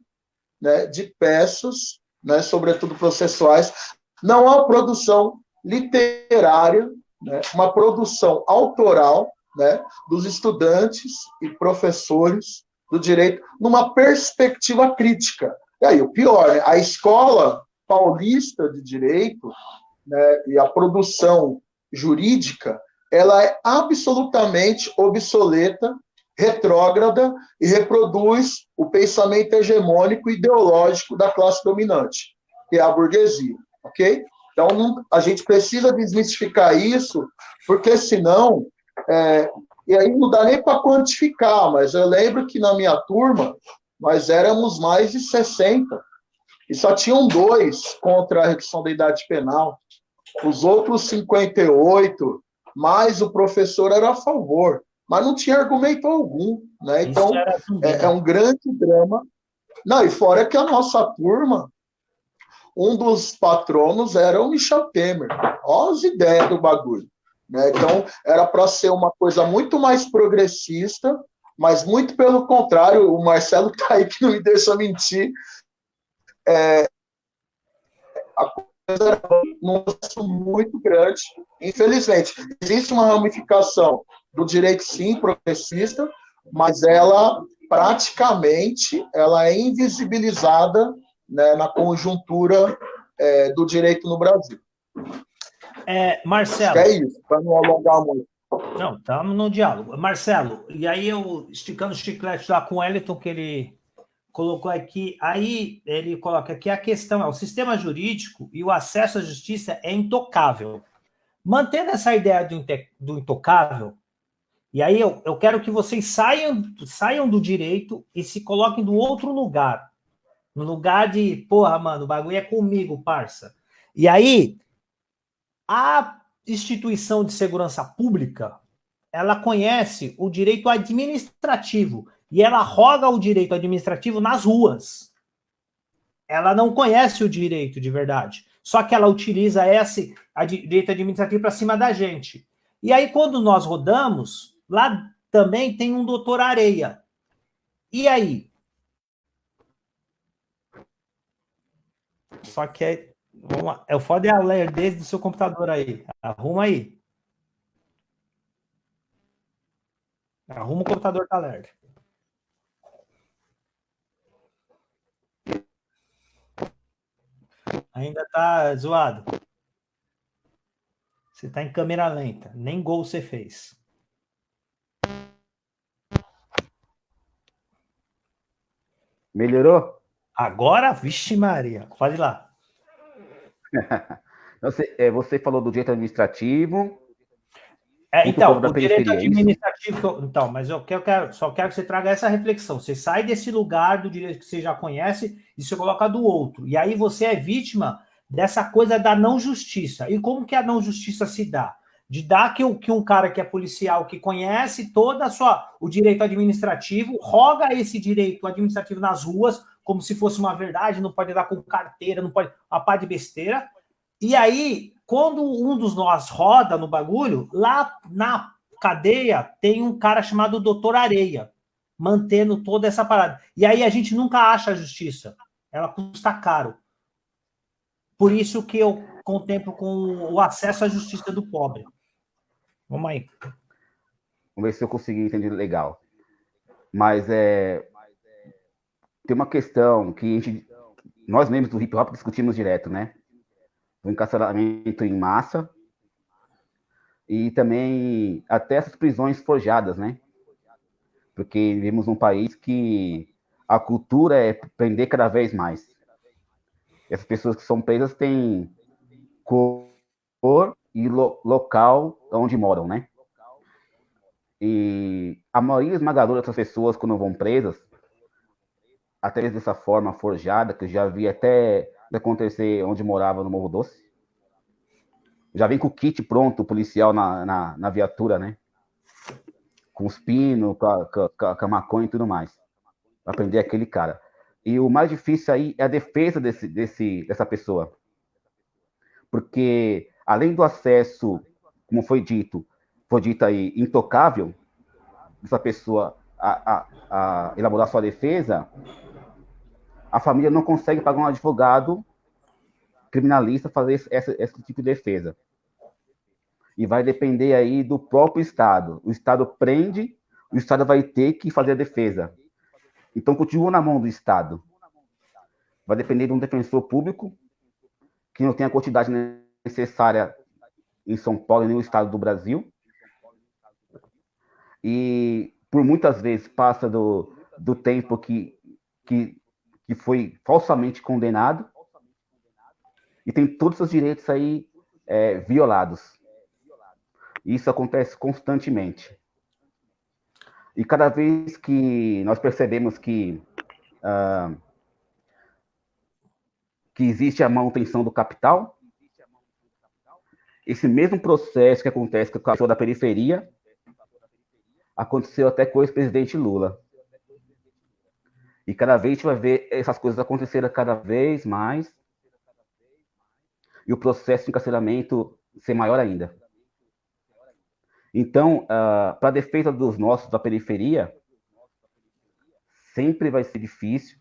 né, de peças, né, sobretudo processuais, não há produção literária, né, uma produção autoral, né, dos estudantes e professores do direito numa perspectiva crítica. E aí, o pior, né, a escola paulista de direito, né, e a produção jurídica, ela é absolutamente obsoleta, retrógrada e reproduz o pensamento hegemônico e ideológico da classe dominante, que é a burguesia, ok? Então, a gente precisa desmistificar isso, porque senão... e aí não dá nem para quantificar, mas eu lembro que na minha turma, nós éramos mais de 60, e só tinham 2 contra a redução da idade penal. Os outros 58, mais o professor era a favor. mas não tinha argumento algum, né? Isso Então, era zumbi, é né? um grande drama. Não, e fora que a nossa turma, um dos patronos era o Michel Temer. Olha as ideias do bagulho. Né? Então, era para ser uma coisa muito mais progressista, mas muito pelo contrário, o Marcelo tá aí que não me deixa mentir, a coisa era num processo muito grande. Infelizmente, existe uma ramificação do direito, sim, progressista, mas ela praticamente ela é invisibilizada, né, na conjuntura do direito no Brasil. Acho que Marcelo, é isso, para não alongar muito. não, estamos no diálogo. Marcelo, e aí eu esticando o chiclete lá com o Wellington, que ele colocou aqui, aí ele coloca aqui a questão é o sistema jurídico e o acesso à justiça é intocável. Mantendo essa ideia do intocável, e aí eu quero que vocês saiam do direito e se coloquem do outro lugar. No lugar de, porra, mano, o bagulho é comigo, parça. E aí, a instituição de segurança pública, ela conhece o direito administrativo e ela roga o direito administrativo nas ruas. Ela não conhece o direito de verdade. Só que ela utiliza a direito administrativo para cima da gente. E aí, quando nós rodamos, lá também tem um doutor Areia. E aí? Só que vamos lá, o foda é a lerdez do seu computador aí. Arruma aí. Arruma o computador tá lerdo. Ainda tá zoado. Você tá em câmera lenta. Nem gol você fez. Melhorou? Agora, vixe Maria. Pode ir lá. Você falou do direito administrativo, muito Então, povo da o direito periferia, é isso? administrativo. Então, mas só quero que você traga essa reflexão. Você sai desse lugar do direito que você já conhece e você coloca do outro. E aí você é vítima dessa coisa da não justiça. E como que a não justiça se dá? De dar que um cara que é policial, que conhece toda o direito administrativo, roga esse direito administrativo nas ruas, como se fosse uma verdade, não pode dar com carteira, não pode. Uma pá de besteira. E aí, quando um dos nós roda no bagulho, lá na cadeia tem um cara chamado Doutor Areia, mantendo toda essa parada. E aí a gente nunca acha a justiça. Ela custa caro. Por isso que eu contemplo com o acesso à justiça do pobre. Vamos aí. Vamos ver se eu consegui entender legal. Mas tem uma questão que nós mesmos do hip hop discutimos direto, né? O encarceramento em massa e também até essas prisões forjadas, né? Porque vivemos num país que a cultura é prender cada vez mais. E as pessoas que são presas têm cor e local onde moram, né? E a maioria esmagadora dessas pessoas, quando vão presas, até dessa forma forjada, que eu já vi até acontecer onde morava no Morro Doce, já vem com o kit pronto, o policial na viatura, né? Com os pinos, com a maconha e tudo mais. Pra prender aquele cara. E o mais difícil aí é a defesa dessa pessoa. Porque, além do acesso, como foi dito aí, intocável, dessa pessoa a elaborar sua defesa, a família não consegue pagar um advogado criminalista fazer esse tipo de defesa. E vai depender aí do próprio Estado. O Estado prende, o Estado vai ter que fazer a defesa. Então, continua na mão do Estado. Vai depender de um defensor público que não tem a quantidade necessária em São Paulo e nem no Estado do Brasil. E, por muitas vezes, passa do tempo que foi falsamente condenado e tem todos os seus direitos aí violados. Isso acontece constantemente. E cada vez que nós percebemos que existe a manutenção do capital, esse mesmo processo que acontece com a pessoa da periferia aconteceu até com o ex-presidente Lula. E cada vez a gente vai ver essas coisas acontecerem cada vez mais, e o processo de encarceramento ser maior ainda. Então, para a defesa dos nossos da periferia, sempre vai ser difícil,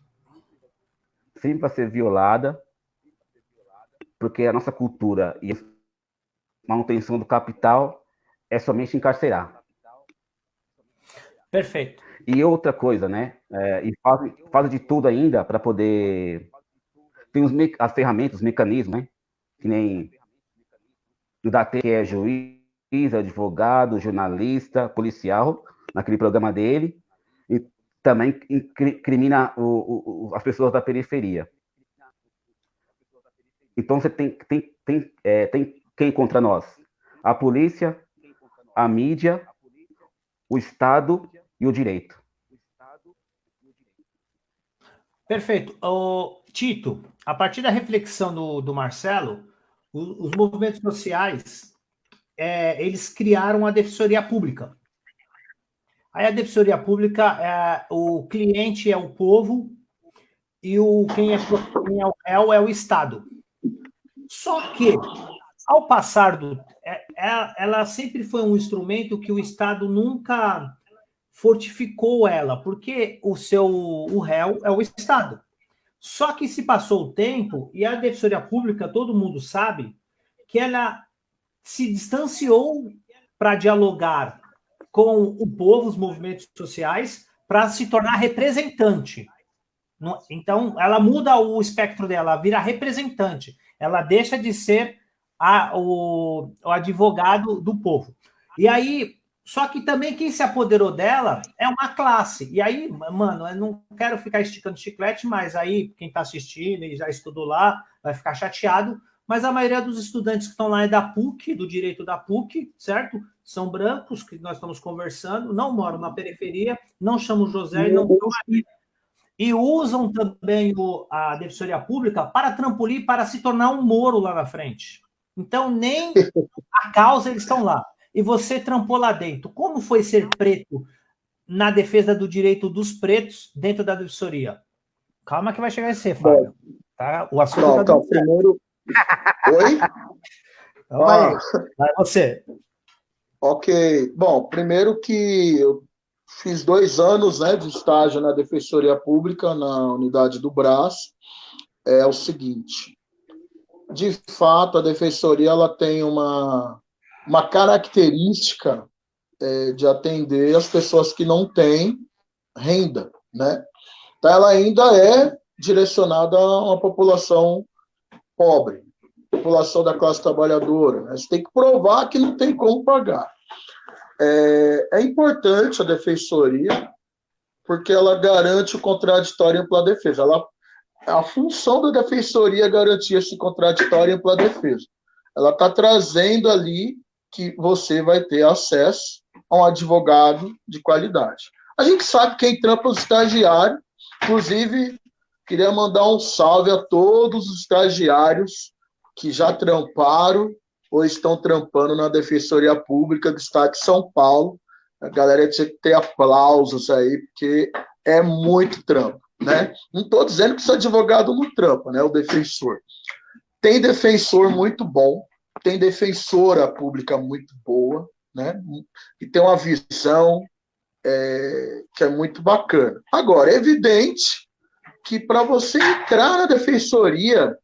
sempre vai ser violada, porque a nossa cultura e a manutenção do capital é somente encarcerar. Perfeito. E outra coisa, né? E faz de tudo ainda para poder... Tem as ferramentas, os mecanismos, né? Que nem o DATE, que é juiz, advogado, jornalista, policial, naquele programa dele, e também incrimina as pessoas da periferia. Então, você tem quem contra nós? A polícia, a mídia, o Estado e o direito. Perfeito. Tito, a partir da reflexão do Marcelo, os movimentos sociais, eles criaram a Defensoria Pública. Aí a Defensoria Pública, o cliente é o povo e quem é o réu é o Estado. Só que, ao passar ela sempre foi um instrumento que o Estado nunca fortificou ela, porque o réu é o Estado. Só que se passou o tempo, e a Defensoria Pública, todo mundo sabe, que ela se distanciou para dialogar com o povo, os movimentos sociais, para se tornar representante. Então, ela muda o espectro dela, ela vira representante. Ela deixa de ser o advogado do povo. E aí, só que também quem se apoderou dela é uma classe. E aí, mano, eu não quero ficar esticando chiclete, mas aí quem está assistindo e já estudou lá vai ficar chateado. Mas a maioria dos estudantes que estão lá é da PUC, do direito da PUC, certo? São brancos, que nós estamos conversando, não moram na periferia, não chamam José e não estão aqui. E usam também a Defensoria Pública para trampolim, para se tornar um Moro lá na frente. Então, nem a causa eles estão lá. E você trampou lá dentro. Como foi ser preto na defesa do direito dos pretos dentro da Defensoria? Calma que vai chegar a ser, Fábio. Tá? O assunto tá primeiro... Oi? Então vai você. Ok. Bom, primeiro que eu fiz 2 anos, né, de estágio na Defensoria Pública, na unidade do Brás. É o seguinte, de fato, a Defensoria ela tem uma característica de atender as pessoas que não têm renda, né? Então, ela ainda é direcionada a uma população pobre, população da classe trabalhadora, né? Você tem que provar que não tem como pagar. É importante a Defensoria, porque ela garante o contraditório e ampla defesa. A função da Defensoria é garantir esse contraditório e ampla defesa. Ela está trazendo ali que você vai ter acesso a um advogado de qualidade. A gente sabe quem trampa os estagiários, inclusive, queria mandar um salve a todos os estagiários que já tramparam ou estão trampando na Defensoria Pública do Estado de São Paulo. A galera tinha que ter aplausos aí, porque é muito trampo, né? Não estou dizendo que esse advogado não trampa, né? O defensor. Tem defensor muito bom, tem defensora pública muito boa, né? E tem uma visão que é muito bacana. Agora, é evidente que para você entrar na Defensoria...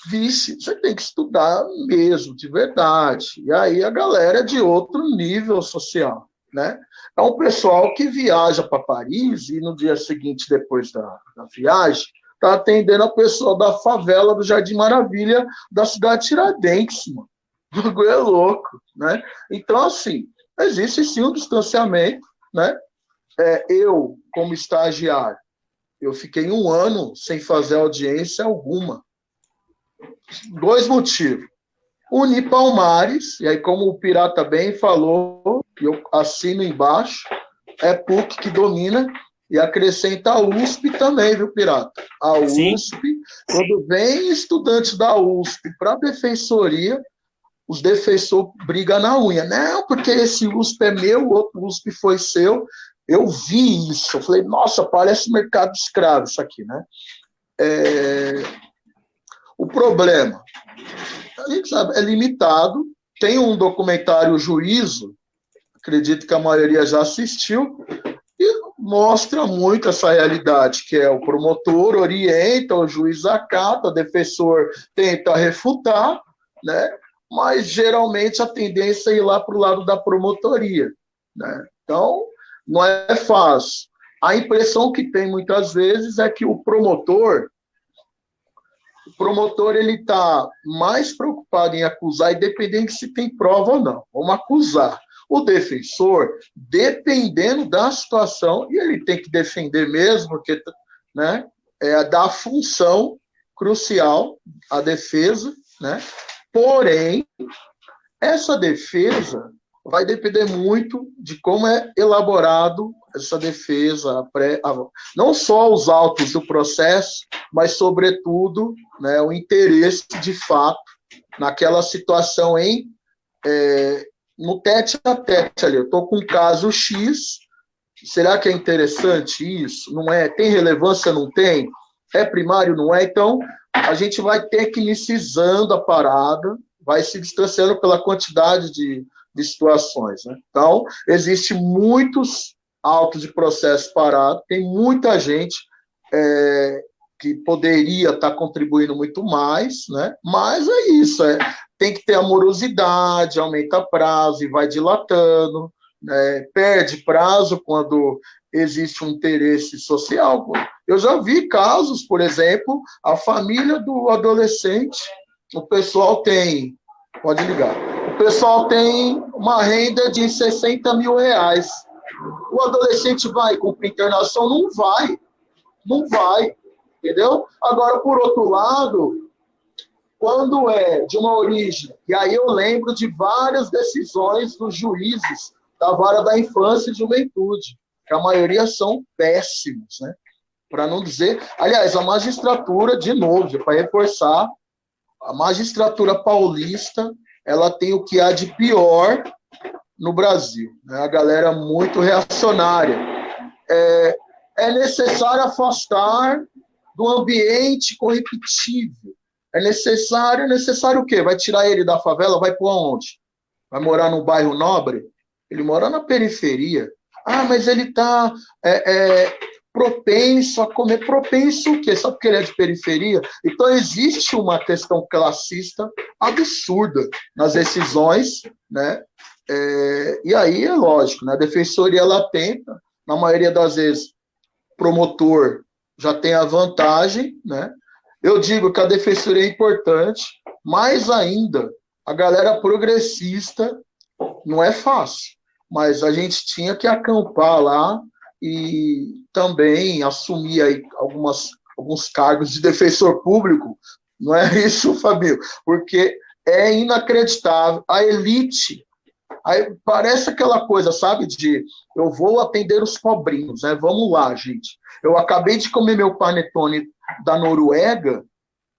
Vixe, você tem que estudar mesmo, de verdade. E aí a galera é de outro nível social, né? É um pessoal que viaja para Paris e no dia seguinte, depois da viagem, está atendendo a pessoa da favela do Jardim Maravilha da cidade de Tiradentes, mano. O bagulho é louco, né? Então, assim, existe sim um distanciamento, né? Eu, como estagiário, eu fiquei 1 ano sem fazer audiência alguma. 2 motivos. Unipalmares, e aí como o Pirata bem falou, que eu assino embaixo, é PUC que domina, e acrescenta a USP também, viu, Pirata? A USP, quando vem estudantes da USP para a Defensoria, os defensores brigam na unha. Não, porque esse USP é meu, o outro USP foi seu. Eu vi isso. Eu falei, nossa, parece mercado escravo isso aqui, né? O problema, a gente sabe, é limitado. Tem um documentário Juízo, acredito que a maioria já assistiu, e mostra muito essa realidade, que é o promotor orienta, o juiz acata, o defensor tenta refutar, né? Mas geralmente a tendência é ir lá para o lado da promotoria, né? Então, não é fácil. A impressão que tem muitas vezes é que o promotor ele está mais preocupado em acusar, independente se tem prova ou não. Vamos acusar. O defensor, dependendo da situação, e ele tem que defender mesmo, porque, né, é da função crucial a defesa, né? Porém, essa defesa vai depender muito de como é elaborado essa defesa, não só os autos do processo, mas, sobretudo, né, o interesse de fato naquela situação no tete a tete ali. Eu estou com um caso X, será que é interessante isso? Não é? Tem relevância? Não tem? É primário? Não é? Então, a gente vai tecnicizando a parada, vai se distanciando pela quantidade de situações, né? Então, existe muitos autos de processo parado, tem muita gente que poderia estar contribuindo muito mais, né? Mas é isso, tem que ter amorosidade, aumenta prazo e vai dilatando, né? Perde prazo quando existe um interesse social. Eu já vi casos, por exemplo, a família do adolescente, o pessoal tem, pode ligar, o pessoal tem uma renda de 60 mil reais. O adolescente vai cumprir internação? Não vai, entendeu? Agora, por outro lado, quando é de uma origem, e aí eu lembro de várias decisões dos juízes da vara da infância e juventude, que a maioria são péssimos, né? Para não dizer... Aliás, a magistratura, de novo, para reforçar, a magistratura paulista, ela tem o que há de pior no Brasil, né? A galera muito reacionária. É necessário afastar do ambiente corruptível. É necessário o quê? Vai tirar ele da favela? Vai por onde? Vai morar num bairro nobre? Ele mora na periferia. Ah, mas ele está propenso a comer. Propenso o quê? Só porque ele é de periferia? Então, existe uma questão classista absurda nas decisões, né? E aí é lógico, né? A defensoria, ela tenta, na maioria das vezes, promotor já tem a vantagem, né? Eu digo que a defensoria é importante, mais ainda, a galera progressista não é fácil, mas a gente tinha que acampar lá e também assumir aí alguns cargos de defensor público, não é isso, Fabio? Porque é inacreditável. A elite, aí parece aquela coisa, sabe, de eu vou atender os pobrinhos, né? Vamos lá, gente. Eu acabei de comer meu panetone da Noruega,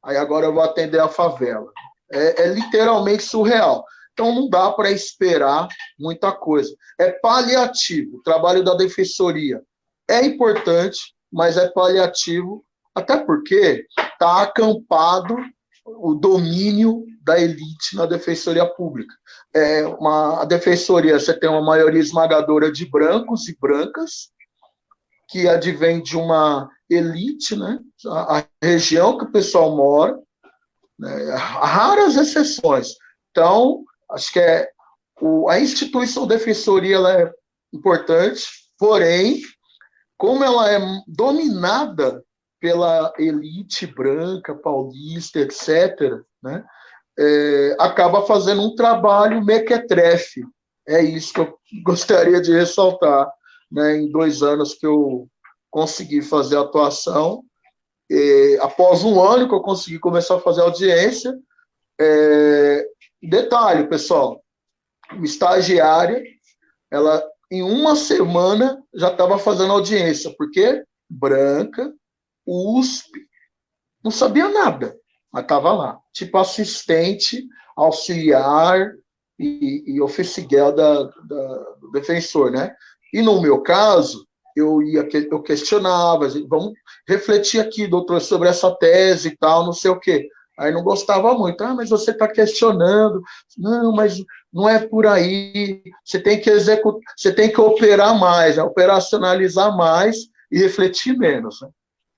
aí agora eu vou atender a favela. É literalmente surreal. Então não dá para esperar muita coisa. É paliativo. O trabalho da defensoria é importante, mas é paliativo, até porque está acampado o domínio da elite na defensoria pública. A defensoria, você tem uma maioria esmagadora de brancos e brancas, que advém de uma elite, né? A região que o pessoal mora, né? Raras exceções. Então, acho que a instituição defensoria, ela é importante, porém, como ela é dominada pela elite branca, paulista, etc., né? Acaba fazendo um trabalho mequetrefe. É isso que eu gostaria de ressaltar, né? Em 2 anos que eu consegui fazer a atuação, após 1 ano que eu consegui começar a fazer audiência. Detalhe, pessoal, uma estagiária, ela em 1 semana já estava fazendo audiência, porque branca, USP, não sabia nada, mas estava lá, tipo assistente auxiliar e official do defensor, né? E no meu caso, eu questionava, vamos refletir aqui, doutor, sobre essa tese e tal, não sei o quê. Aí não gostava muito. Mas você está questionando. Não, mas não é por aí. Você tem que executar, você tem que operar mais, né? Operacionalizar mais e refletir menos. Né?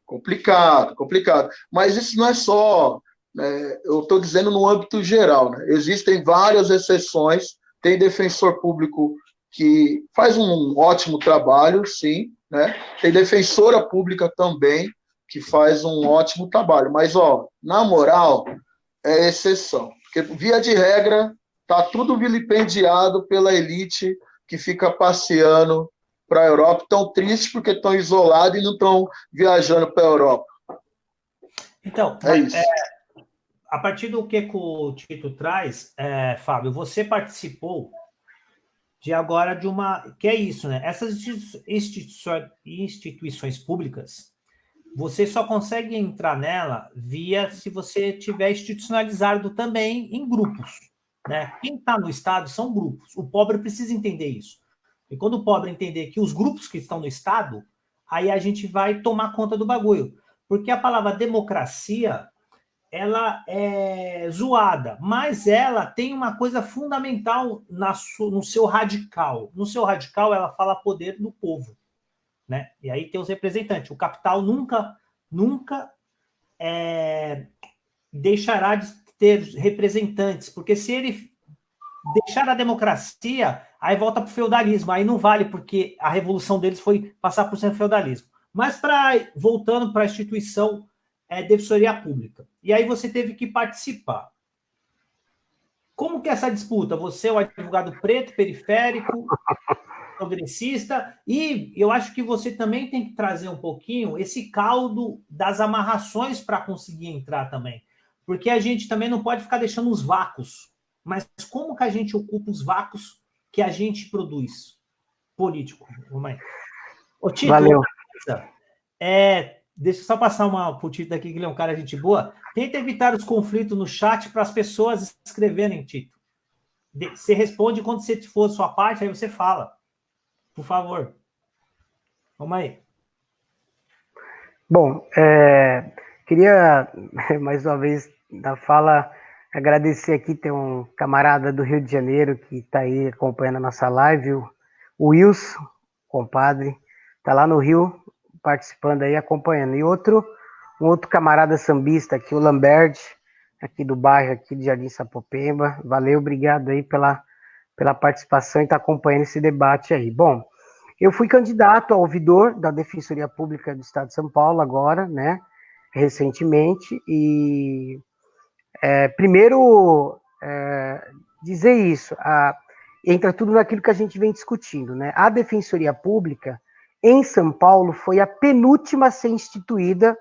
Complicado, complicado. Mas isso não é só, né? Eu estou dizendo no âmbito geral. Né? Existem várias exceções. Tem defensor público que faz um ótimo trabalho, sim. Né? Tem defensora pública também que faz um ótimo trabalho. Mas, na moral, é exceção. Porque, via de regra, está tudo vilipendiado pela elite que fica passeando para a Europa, tão triste porque estão isolados e não estão viajando para a Europa. Então, isso. A partir do que o Tito traz, Fábio, você participou de agora de uma... Que é isso, né? Essas instituições públicas, você só consegue entrar nela se você tiver institucionalizado também em grupos. Né? Quem está no Estado são grupos. O pobre precisa entender isso. E quando o pobre entender que os grupos que estão no Estado, aí a gente vai tomar conta do bagulho. Porque a palavra democracia, ela é zoada, mas ela tem uma coisa fundamental no seu radical. No seu radical, ela fala poder do povo. Né? E aí tem os representantes. O capital nunca deixará de ter representantes, porque se ele deixar a democracia, aí volta para o feudalismo, aí não vale, porque a revolução deles foi passar por ser feudalismo. Mas voltando para a instituição defensoria pública. E aí você teve que participar. Como que é essa disputa? Você é um advogado preto, periférico, progressista, e eu acho que você também tem que trazer um pouquinho esse caldo das amarrações para conseguir entrar também. Porque a gente também não pode ficar deixando os vácuos. Mas como que a gente ocupa os vácuos que a gente produz? Político. Vamos aí. Ô, Tito, valeu. Deixa eu só passar pro Tito aqui, que ele é um cara de gente boa. Tenta evitar os conflitos no chat para as pessoas escreverem, Tito. Você responde quando você for a sua parte, aí você fala. Por favor. Vamos aí. Bom, queria, mais uma vez, da fala, agradecer aqui, tem um camarada do Rio de Janeiro que está aí acompanhando a nossa live, o Wilson, compadre, está lá no Rio, participando aí, acompanhando. E um outro camarada sambista aqui, o Lambert, aqui do bairro, aqui de Jardim Sapopemba. Valeu, obrigado aí pela participação e estar acompanhando esse debate aí. Bom, eu fui candidato a ouvidor da Defensoria Pública do Estado de São Paulo agora, né, recentemente, e primeiro dizer isso, entra tudo naquilo que a gente vem discutindo, né? A Defensoria Pública em São Paulo foi a penúltima a ser instituída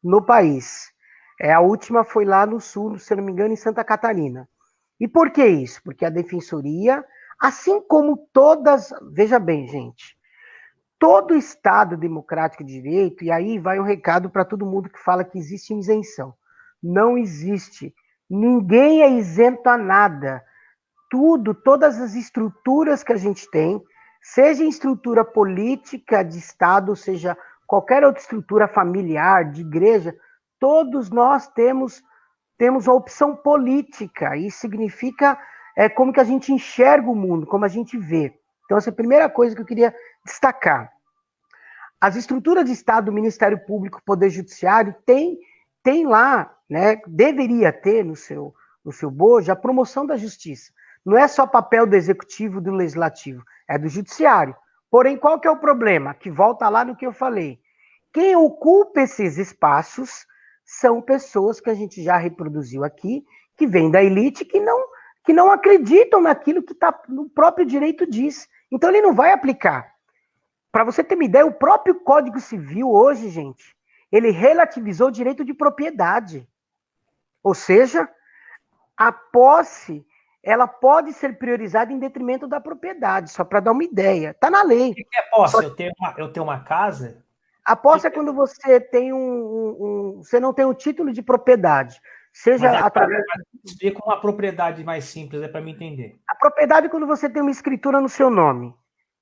no país. A última foi lá no sul, se eu não me engano, em Santa Catarina. E por que isso? Porque a Defensoria, assim como todas... Veja bem, gente, todo Estado democrático de direito, e aí vai um recado para todo mundo que fala que existe isenção. Não existe. Ninguém é isento a nada. Todas as estruturas que a gente tem, seja em estrutura política de Estado, seja qualquer outra estrutura familiar, de igreja, todos nós temos a opção política. Isso significa como que a gente enxerga o mundo, como a gente vê. Então, essa é a primeira coisa que eu queria destacar. As estruturas de Estado, Ministério Público, Poder Judiciário, tem lá, né, deveria ter no seu bojo a promoção da justiça. Não é só papel do Executivo, do Legislativo, é do Judiciário. Porém, qual que é o problema? Que volta lá no que eu falei. Quem ocupa esses espaços são pessoas que a gente já reproduziu aqui, que vêm da elite, que não acreditam naquilo que no próprio direito diz. Então, ele não vai aplicar. Para você ter uma ideia, o próprio Código Civil hoje, gente, ele relativizou o direito de propriedade. Ou seja, a posse, ela pode ser priorizada em detrimento da propriedade, só para dar uma ideia. Está na lei. O que é posse? Eu tenho uma casa? A posse é quando você tem você não tem um título de propriedade. Seja através... Explica uma propriedade mais simples, para me entender. A propriedade é quando você tem uma escritura no seu nome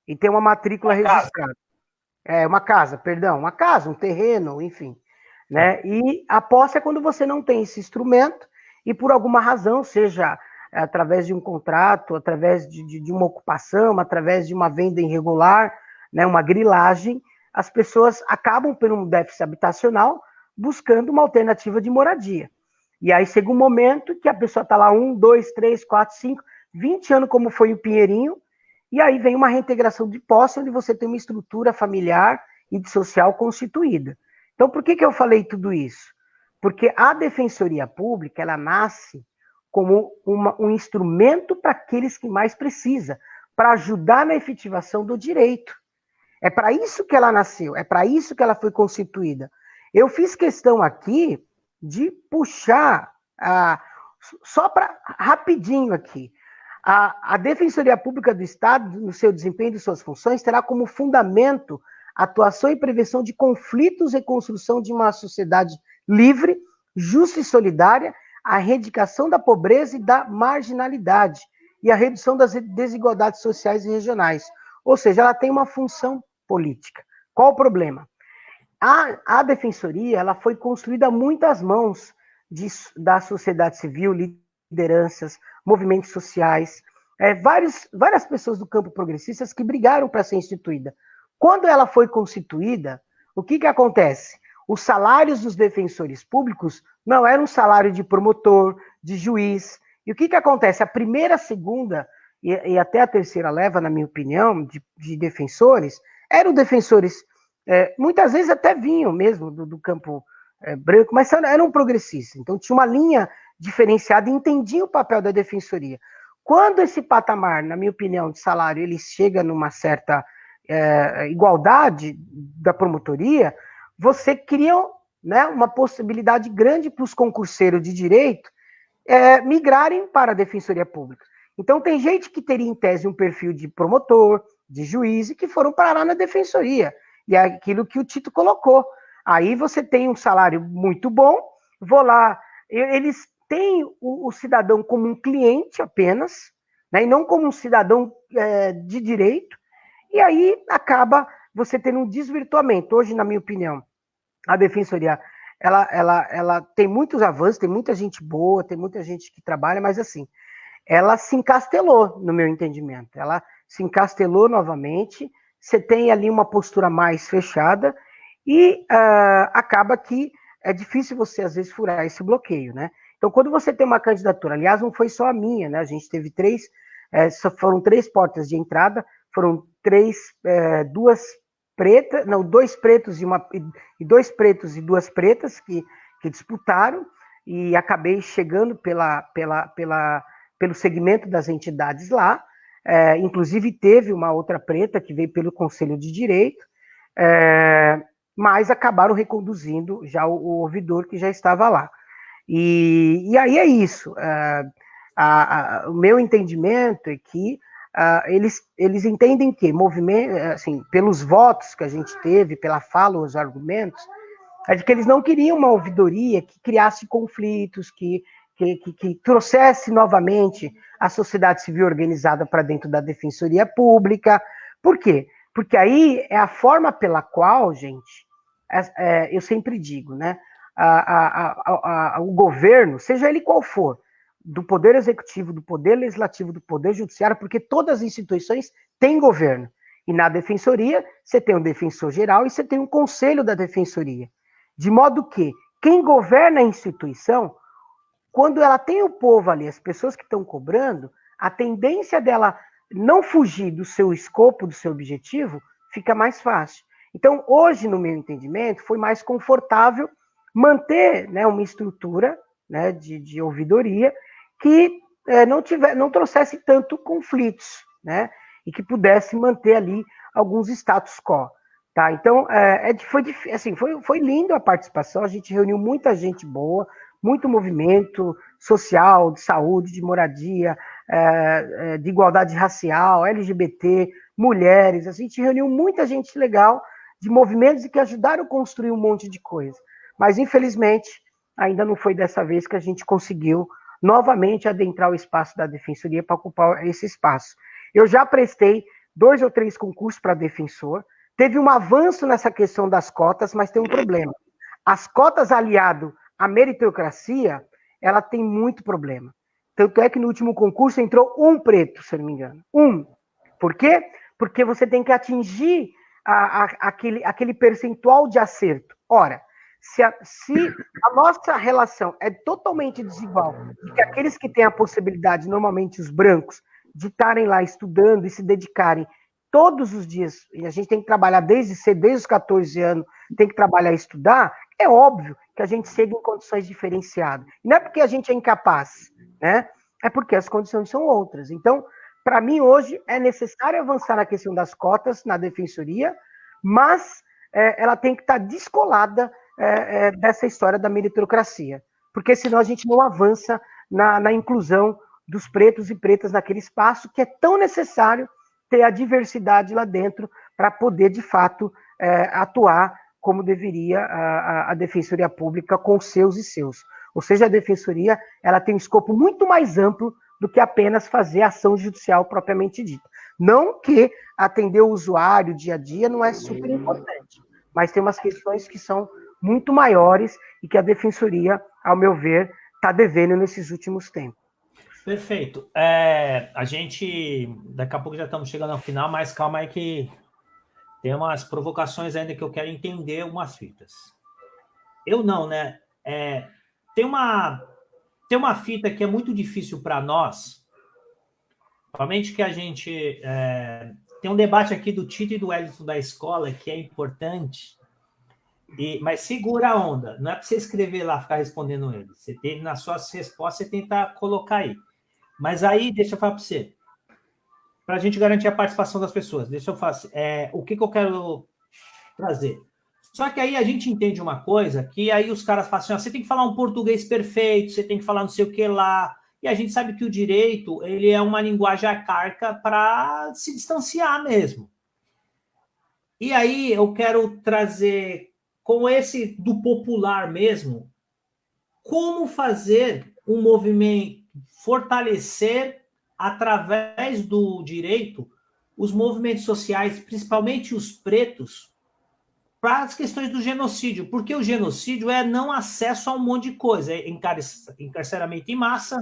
e tem uma matrícula registrada. Uma casa, um terreno, enfim. Né? E a posse é quando você não tem esse instrumento e por alguma razão, seja através de um contrato, através de uma ocupação, através de uma venda irregular, né, uma grilagem, as pessoas acabam, por um déficit habitacional, buscando uma alternativa de moradia. E aí chega um momento que a pessoa está lá 1, 2, 3, 4, 5, 20 anos, como foi o Pinheirinho, e aí vem uma reintegração de posse, onde você tem uma estrutura familiar e social constituída. Então, por que eu falei tudo isso? Porque a Defensoria Pública, ela nasce como um instrumento para aqueles que mais precisam, para ajudar na efetivação do direito. É para isso que ela nasceu, é para isso que ela foi constituída. Eu fiz questão aqui de puxar, só para rapidinho aqui, a Defensoria Pública do Estado, no seu desempenho de suas funções, terá como fundamento a atuação e prevenção de conflitos e construção de uma sociedade livre, justa e solidária, a erradicação da pobreza e da marginalidade e a redução das desigualdades sociais e regionais. Ou seja, ela tem uma função política. Qual o problema? A Defensoria, ela foi construída a muitas mãos da sociedade civil, lideranças, movimentos sociais, várias pessoas do campo progressistas que brigaram para ser instituída. Quando ela foi constituída, o que acontece? Os salários dos defensores públicos não eram um salário de promotor, de juiz. E o que acontece? A primeira, a segunda e até a terceira leva, na minha opinião, de defensores, eram defensores, muitas vezes até vinham mesmo do campo branco, mas eram progressistas. Então tinha uma linha diferenciada e entendiam o papel da defensoria. Quando esse patamar, na minha opinião, de salário, ele chega numa certa igualdade da promotoria, você cria, né, uma possibilidade grande para os concurseiros de direito migrarem para a Defensoria Pública. Então, tem gente que teria, em tese, um perfil de promotor, de juiz, e que foram parar na Defensoria. E é aquilo que o Tito colocou. Aí você tem um salário muito bom, vou lá, eles têm o cidadão como um cliente apenas, né, e não como um cidadão de direito, e aí acaba você tendo um desvirtuamento. Hoje, na minha opinião, a Defensoria, ela tem muitos avanços, tem muita gente boa, tem muita gente que trabalha, mas assim, ela se encastelou, no meu entendimento. Ela se encastelou novamente, você tem ali uma postura mais fechada e acaba que é difícil você, às vezes, furar esse bloqueio, né? Então, quando você tem uma candidatura, aliás, não foi só a minha, né? A gente teve foram 3 portas de entrada, foram 2 pretos e 2 pretos e 2 pretas que disputaram, e acabei chegando pelo segmento das entidades lá. Inclusive teve uma outra preta que veio pelo Conselho de Direito, mas acabaram reconduzindo já o ouvidor que já estava lá. E aí é isso. O meu entendimento é que eles entendem que movimento, assim, pelos votos que a gente teve, pela fala, os argumentos, é de que eles não queriam uma ouvidoria que criasse conflitos, que trouxesse novamente a sociedade civil organizada para dentro da Defensoria Pública. Por quê? Porque aí é a forma pela qual, gente, eu sempre digo, né, o governo, seja ele qual for, do Poder Executivo, do Poder Legislativo, do Poder Judiciário, porque todas as instituições têm governo. E na Defensoria, você tem um defensor geral e você tem um conselho da Defensoria. De modo que quem governa a instituição, quando ela tem o povo ali, as pessoas que estão cobrando, a tendência dela não fugir do seu escopo, do seu objetivo, fica mais fácil. Então, hoje, no meu entendimento, foi mais confortável manter, né, uma estrutura, né, de ouvidoria que não trouxesse tanto conflitos, né, e que pudesse manter ali alguns status quo. Tá? Então, foi lindo a participação, a gente reuniu muita gente boa, muito movimento social, de saúde, de moradia, de igualdade racial, LGBT, mulheres, a gente reuniu muita gente legal, de movimentos e que ajudaram a construir um monte de coisa. Mas, infelizmente, ainda não foi dessa vez que a gente conseguiu novamente adentrar o espaço da defensoria para ocupar esse espaço. Eu já prestei 2 ou 3 concursos para defensor, teve um avanço nessa questão das cotas, mas tem um problema. As cotas aliado à meritocracia, ela tem muito problema. Tanto é que no último concurso entrou um preto, se eu não me engano. Um. Por quê? Porque você tem que atingir aquele percentual de acerto. Ora, se a nossa relação é totalmente desigual, e que aqueles que têm a possibilidade, normalmente os brancos, de estarem lá estudando e se dedicarem todos os dias, e a gente tem que trabalhar desde os 14 anos, tem que trabalhar e estudar, é óbvio que a gente chega em condições diferenciadas. Não é porque a gente é incapaz, né? É porque as condições são outras. Então, para mim, hoje, é necessário avançar na questão das cotas na defensoria, mas ela tem que estar descolada dessa história da meritocracia, porque senão a gente não avança na inclusão dos pretos e pretas naquele espaço que é tão necessário ter a diversidade lá dentro para poder, de fato, atuar como deveria a Defensoria Pública com seus e seus. Ou seja, a Defensoria ela tem um escopo muito mais amplo do que apenas fazer ação judicial propriamente dita. Não que atender o usuário dia a dia não é super importante, mas tem umas questões que são muito maiores e que a Defensoria, ao meu ver, está devendo nesses últimos tempos. Perfeito. A gente, daqui a pouco já estamos chegando ao final, mas calma aí que tem umas provocações ainda que eu quero entender umas fitas. Eu não, né? Tem uma fita que é muito difícil para nós, realmente que a gente... tem um debate aqui do Tito e do Wellington da escola que é importante, mas segura a onda. Não é para você escrever lá, ficar respondendo ele. Você tem, nas suas respostas, você tenta colocar aí. Mas aí, deixa eu falar para você, para a gente garantir a participação das pessoas, deixa eu fazer, o que eu quero trazer. Só que aí a gente entende uma coisa, que aí os caras falam assim, você tem que falar um português perfeito, você tem que falar não sei o que lá, e a gente sabe que o direito, ele é uma linguagem arcaica para se distanciar mesmo. E aí eu quero trazer, com esse do popular mesmo, como fazer um movimento, fortalecer, através do direito, os movimentos sociais, principalmente os pretos, para as questões do genocídio, porque o genocídio é não acesso a um monte de coisa, é encarceramento em massa,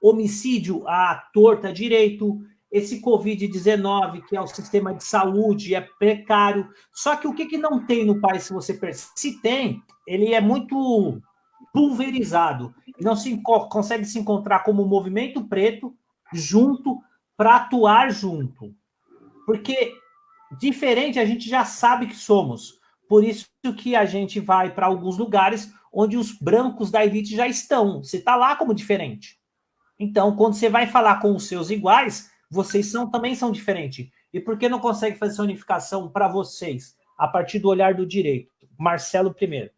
homicídio à torta direito, esse Covid-19, que é o sistema de saúde, é precário. Só que o que não tem no país, se você percebe? Se tem, ele é muito pulverizado, e não se consegue se encontrar como movimento preto junto para atuar junto. Porque diferente a gente já sabe que somos. Por isso que a gente vai para alguns lugares onde os brancos da elite já estão. Você está lá como diferente. Então, quando você vai falar com os seus iguais, vocês também são diferentes. E por que não consegue fazer essa unificação para vocês, a partir do olhar do direito? Marcelo primeiro.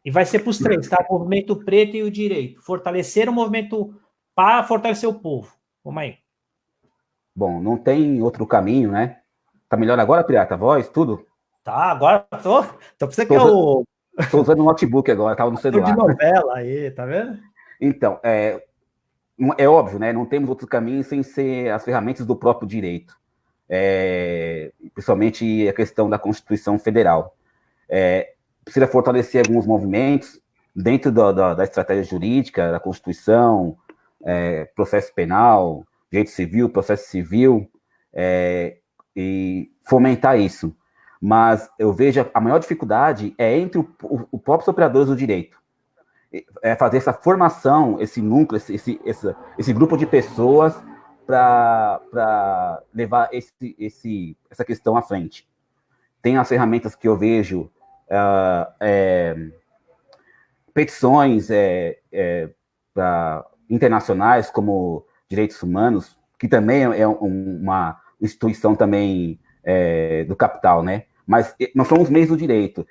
E vai ser para os três, tá? O movimento preto e o direito. Fortalecer o movimento para fortalecer o povo. Vamos aí. Bom, não tem outro caminho, né? Tá melhor agora, Pirata? A voz, tudo? Tá, agora tô pensando que é o... Tô usando o notebook agora, tava no celular. De novela aí, tá vendo? Então, é óbvio, né? Não temos outro caminho sem ser as ferramentas do próprio direito. Principalmente a questão da Constituição Federal. Precisa fortalecer alguns movimentos dentro da estratégia jurídica, da Constituição, processo penal, direito civil, processo civil, e fomentar isso. Mas eu vejo a maior dificuldade entre os próprios operadores do direito. Fazer essa formação, esse núcleo, esse grupo de pessoas para levar essa questão à frente. Tem as ferramentas que eu vejo, petições internacionais como Direitos Humanos, que também é uma instituição também do capital, né? Mas nós somos meios do direito.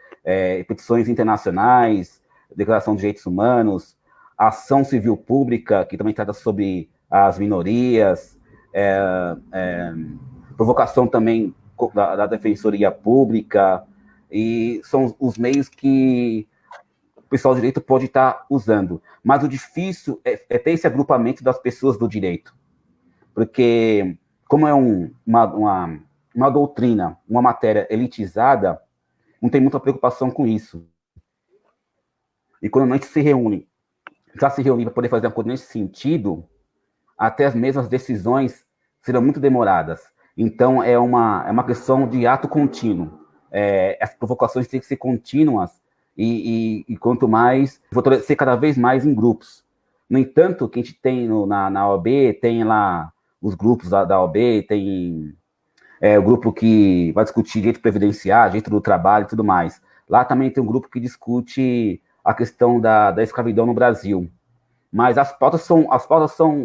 Petições internacionais, Declaração de Direitos Humanos, Ação Civil Pública, que também trata sobre as minorias, provocação também da Defensoria Pública, e são os meios que o pessoal do direito pode estar usando. Mas o difícil é ter esse agrupamento das pessoas do direito. Porque, como é uma doutrina, uma matéria elitizada, não tem muita preocupação com isso. E quando a gente se reúne para poder fazer uma coisa nesse sentido, até as mesmas decisões serão muito demoradas. Então, é uma questão de ato contínuo. As provocações têm que ser contínuas e quanto mais, fortalecer cada vez mais em grupos. No entanto, o que a gente tem na OAB, tem lá os grupos da OAB, tem o grupo que vai discutir direito previdenciário, direito do trabalho e tudo mais. Lá também tem um grupo que discute a questão da escravidão no Brasil. Mas as pautas são,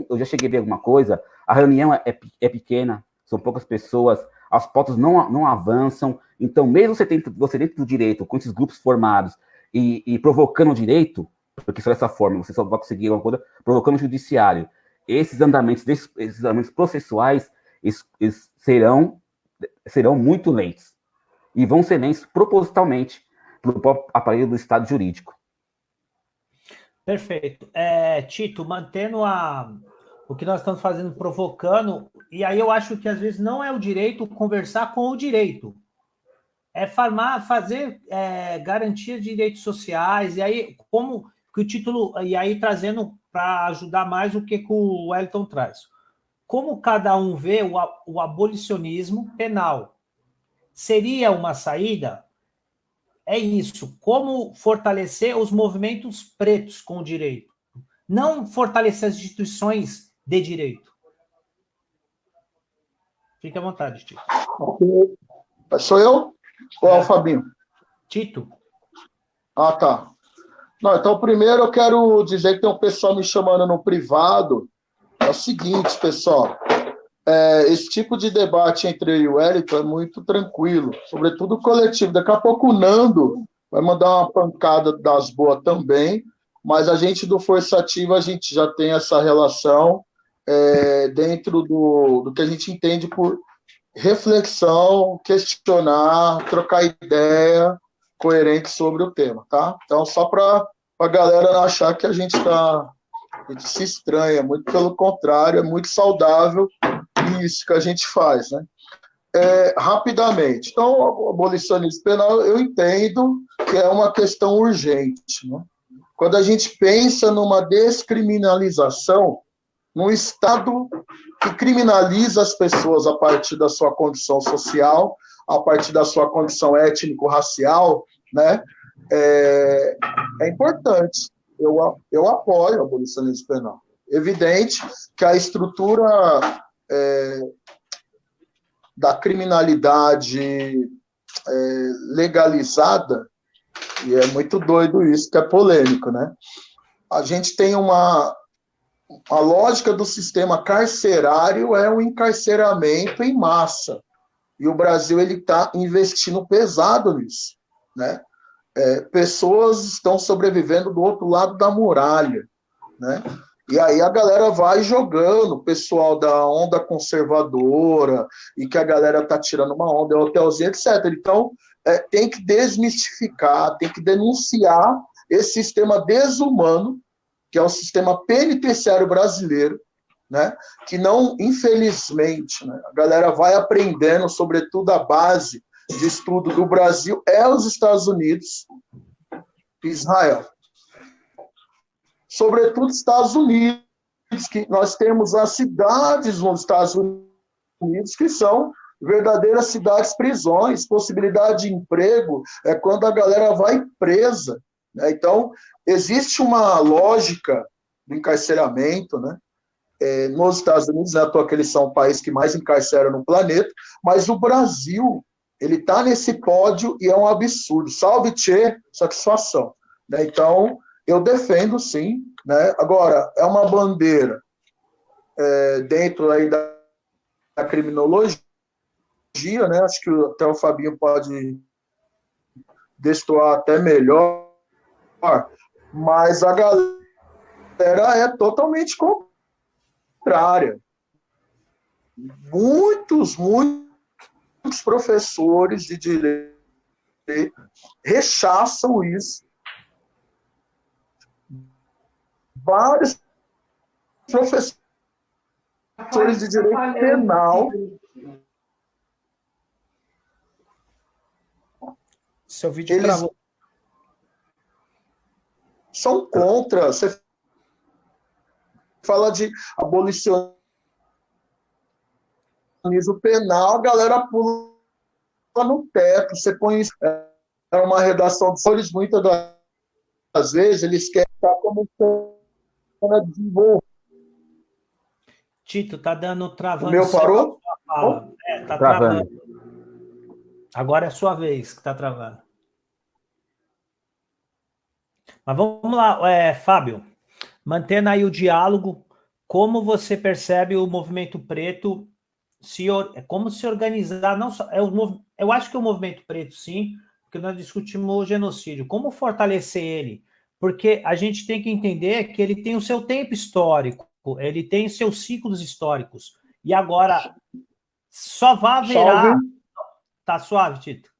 eu já cheguei a ver alguma coisa, a reunião é pequena, são poucas pessoas, as pautas não avançam, então mesmo você dentro do direito, com esses grupos formados e provocando o direito, porque só dessa forma você só vai conseguir uma coisa, provocando o judiciário, esses andamentos processuais, eles serão muito lentos, e vão ser lentos propositalmente pelo próprio aparelho do Estado jurídico. Perfeito. Tito, mantendo o que nós estamos fazendo, provocando, e aí eu acho que às vezes não é o direito conversar com o direito, é fazer garantia de direitos sociais, e aí como que o título, e aí trazendo para ajudar mais o que o Wellington traz. Como cada um vê o abolicionismo penal? Seria uma saída? É isso, como fortalecer os movimentos pretos com o direito, não fortalecer as instituições de direito. Fique à vontade, Tito. Sou eu ou é o Fabinho? Tito. Ah, tá. Não, então, primeiro eu quero dizer que tem um pessoal me chamando no privado. É o seguinte, pessoal, esse tipo de debate entre eu e o Wellington é muito tranquilo, sobretudo o coletivo. Daqui a pouco o Nando vai mandar uma pancada das boas também, mas a gente do Força Ativa, a gente já tem essa relação dentro do que a gente entende por reflexão, questionar, trocar ideia coerente sobre o tema, tá? Então, só para a galera não achar que a gente se estranha, muito pelo contrário, é muito saudável isso que a gente faz, né? Rapidamente. Então, o abolicionismo penal, eu entendo que é uma questão urgente, né? Quando a gente pensa numa descriminalização, num Estado que criminaliza as pessoas a partir da sua condição social, a partir da sua condição étnico-racial, né? É importante. Eu apoio o abolicionismo penal. Evidente que a estrutura da criminalidade legalizada, e é muito doido isso, que é polêmico, né? A gente tem a lógica do sistema carcerário é o encarceramento em massa. E o Brasil está investindo pesado nisso, né? Pessoas estão sobrevivendo do outro lado da muralha, né? E aí a galera vai jogando, o pessoal da onda conservadora, e que a galera está tirando uma onda, hotelzinho, etc. Então, tem que desmistificar, tem que denunciar esse sistema desumano, que é o sistema penitenciário brasileiro, né? Que não, infelizmente, né, a galera vai aprendendo, sobretudo a base de estudo do Brasil é os Estados Unidos e Israel. Sobretudo Estados Unidos, que nós temos as cidades nos Estados Unidos que são verdadeiras cidades prisões, possibilidade de emprego é quando a galera vai presa, né? Então, existe uma lógica do encarceramento, né? Nos Estados Unidos, à toa que eles são o país que mais encarcera no planeta, mas o Brasil, ele está nesse pódio e é um absurdo. Salve, tchê, satisfação. Né? Então, eu defendo, sim. Né? Agora, é uma bandeira dentro aí da criminologia, né? Acho que até o Fabinho pode destoar até melhor, mas a galera é totalmente contrária. Muitos professores de direito rechaçam isso, vários professores de direito penal. Seu vídeo travou. São contra. Você fala de abolicionismo penal, a galera pula no teto. Você põe uma redação de flores, muitas das vezes eles querem estar como desenvolver. Tito, tá dando travando. O meu parou? Tá travando. Agora é a sua vez que tá travando. Mas vamos lá, Fábio, mantendo aí o diálogo, como você percebe o movimento preto, como se organizar, não só, eu acho que é o movimento preto, sim, porque nós discutimos o genocídio, como fortalecer ele, porque a gente tem que entender que ele tem o seu tempo histórico, ele tem os seus ciclos históricos, e agora só vai virar... Tá suave, Tito?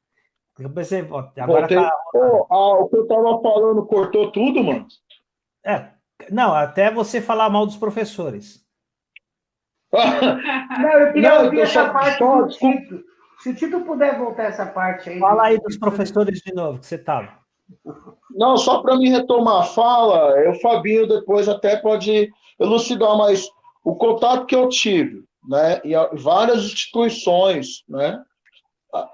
Eu pensei, agora voltei. tá... o que eu tava falando cortou tudo, mano? Não, até você falar mal dos professores. Não, eu queria ouvir essa parte do Tito. Se o Tito puder voltar essa parte aí. Fala aí dos professores de novo, que você estava. Não, só para me retomar a fala, o Fabinho depois até pode elucidar, mas o contato que eu tive, né, e várias instituições, né,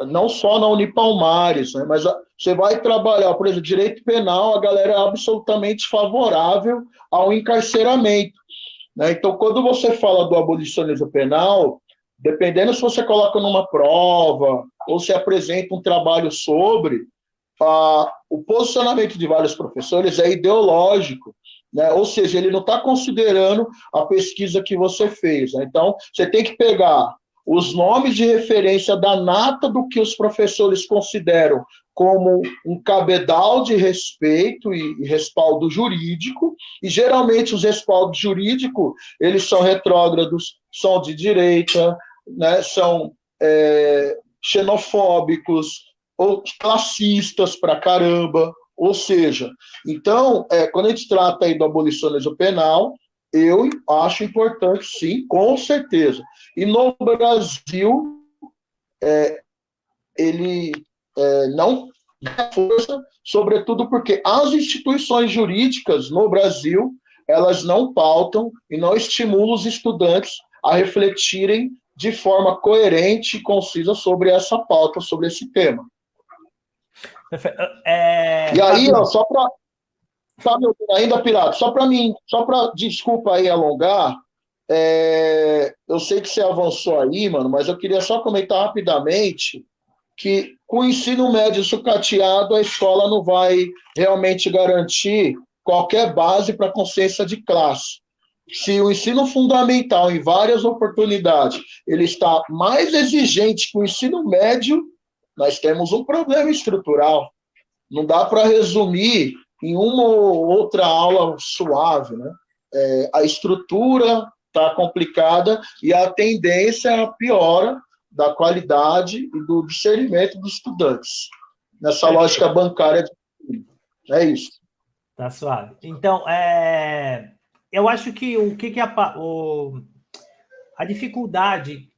não só na Unipalmares, né, mas você vai trabalhar, por exemplo, direito penal, a galera é absolutamente favorável ao encarceramento, né? Então, quando você fala do abolicionismo penal, dependendo se você coloca numa prova ou se apresenta um trabalho sobre, o posicionamento de vários professores é ideológico, né? Ou seja, ele não está considerando a pesquisa que você fez, né? Então, você tem que pegar os nomes de referência da nata do que os professores consideram como um cabedal de respeito e respaldo jurídico, e geralmente os respaldos jurídicos, eles são retrógrados, são de direita, né? São xenofóbicos, ou classistas pra caramba, ou seja, então, quando a gente trata aí do abolicionismo penal, eu acho importante, sim, com certeza. E no Brasil, ele não dá força, sobretudo porque as instituições jurídicas no Brasil, elas não pautam e não estimulam os estudantes a refletirem de forma coerente e concisa sobre essa pauta, sobre esse tema. E aí, ó, só para... Tá me ouvindo ainda, Pirato? Desculpa aí alongar, eu sei que você avançou aí, mano, mas eu queria só comentar rapidamente que com o ensino médio sucateado, a escola não vai realmente garantir qualquer base para a consciência de classe. Se o ensino fundamental, em várias oportunidades, ele está mais exigente que o ensino médio, nós temos um problema estrutural. Não dá para resumir em uma ou outra aula suave, né? A estrutura está complicada e a tendência é a piora da qualidade e do discernimento dos estudantes, nessa lógica bancária. É isso. Tá suave. Então, eu acho que a dificuldade,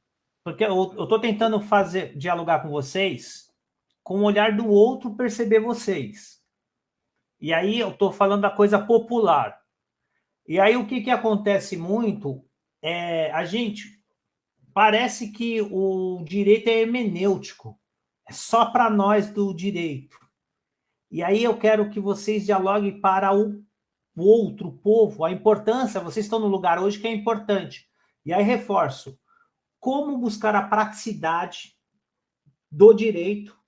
porque eu estou tentando dialogar com vocês com o olhar do outro perceber vocês. E aí eu estou falando da coisa popular. E aí o que acontece muito a gente parece que o direito é hermenêutico, é só para nós do direito. E aí eu quero que vocês dialoguem para o outro povo, a importância, vocês estão no lugar hoje que é importante. E aí reforço, como buscar a praticidade do direito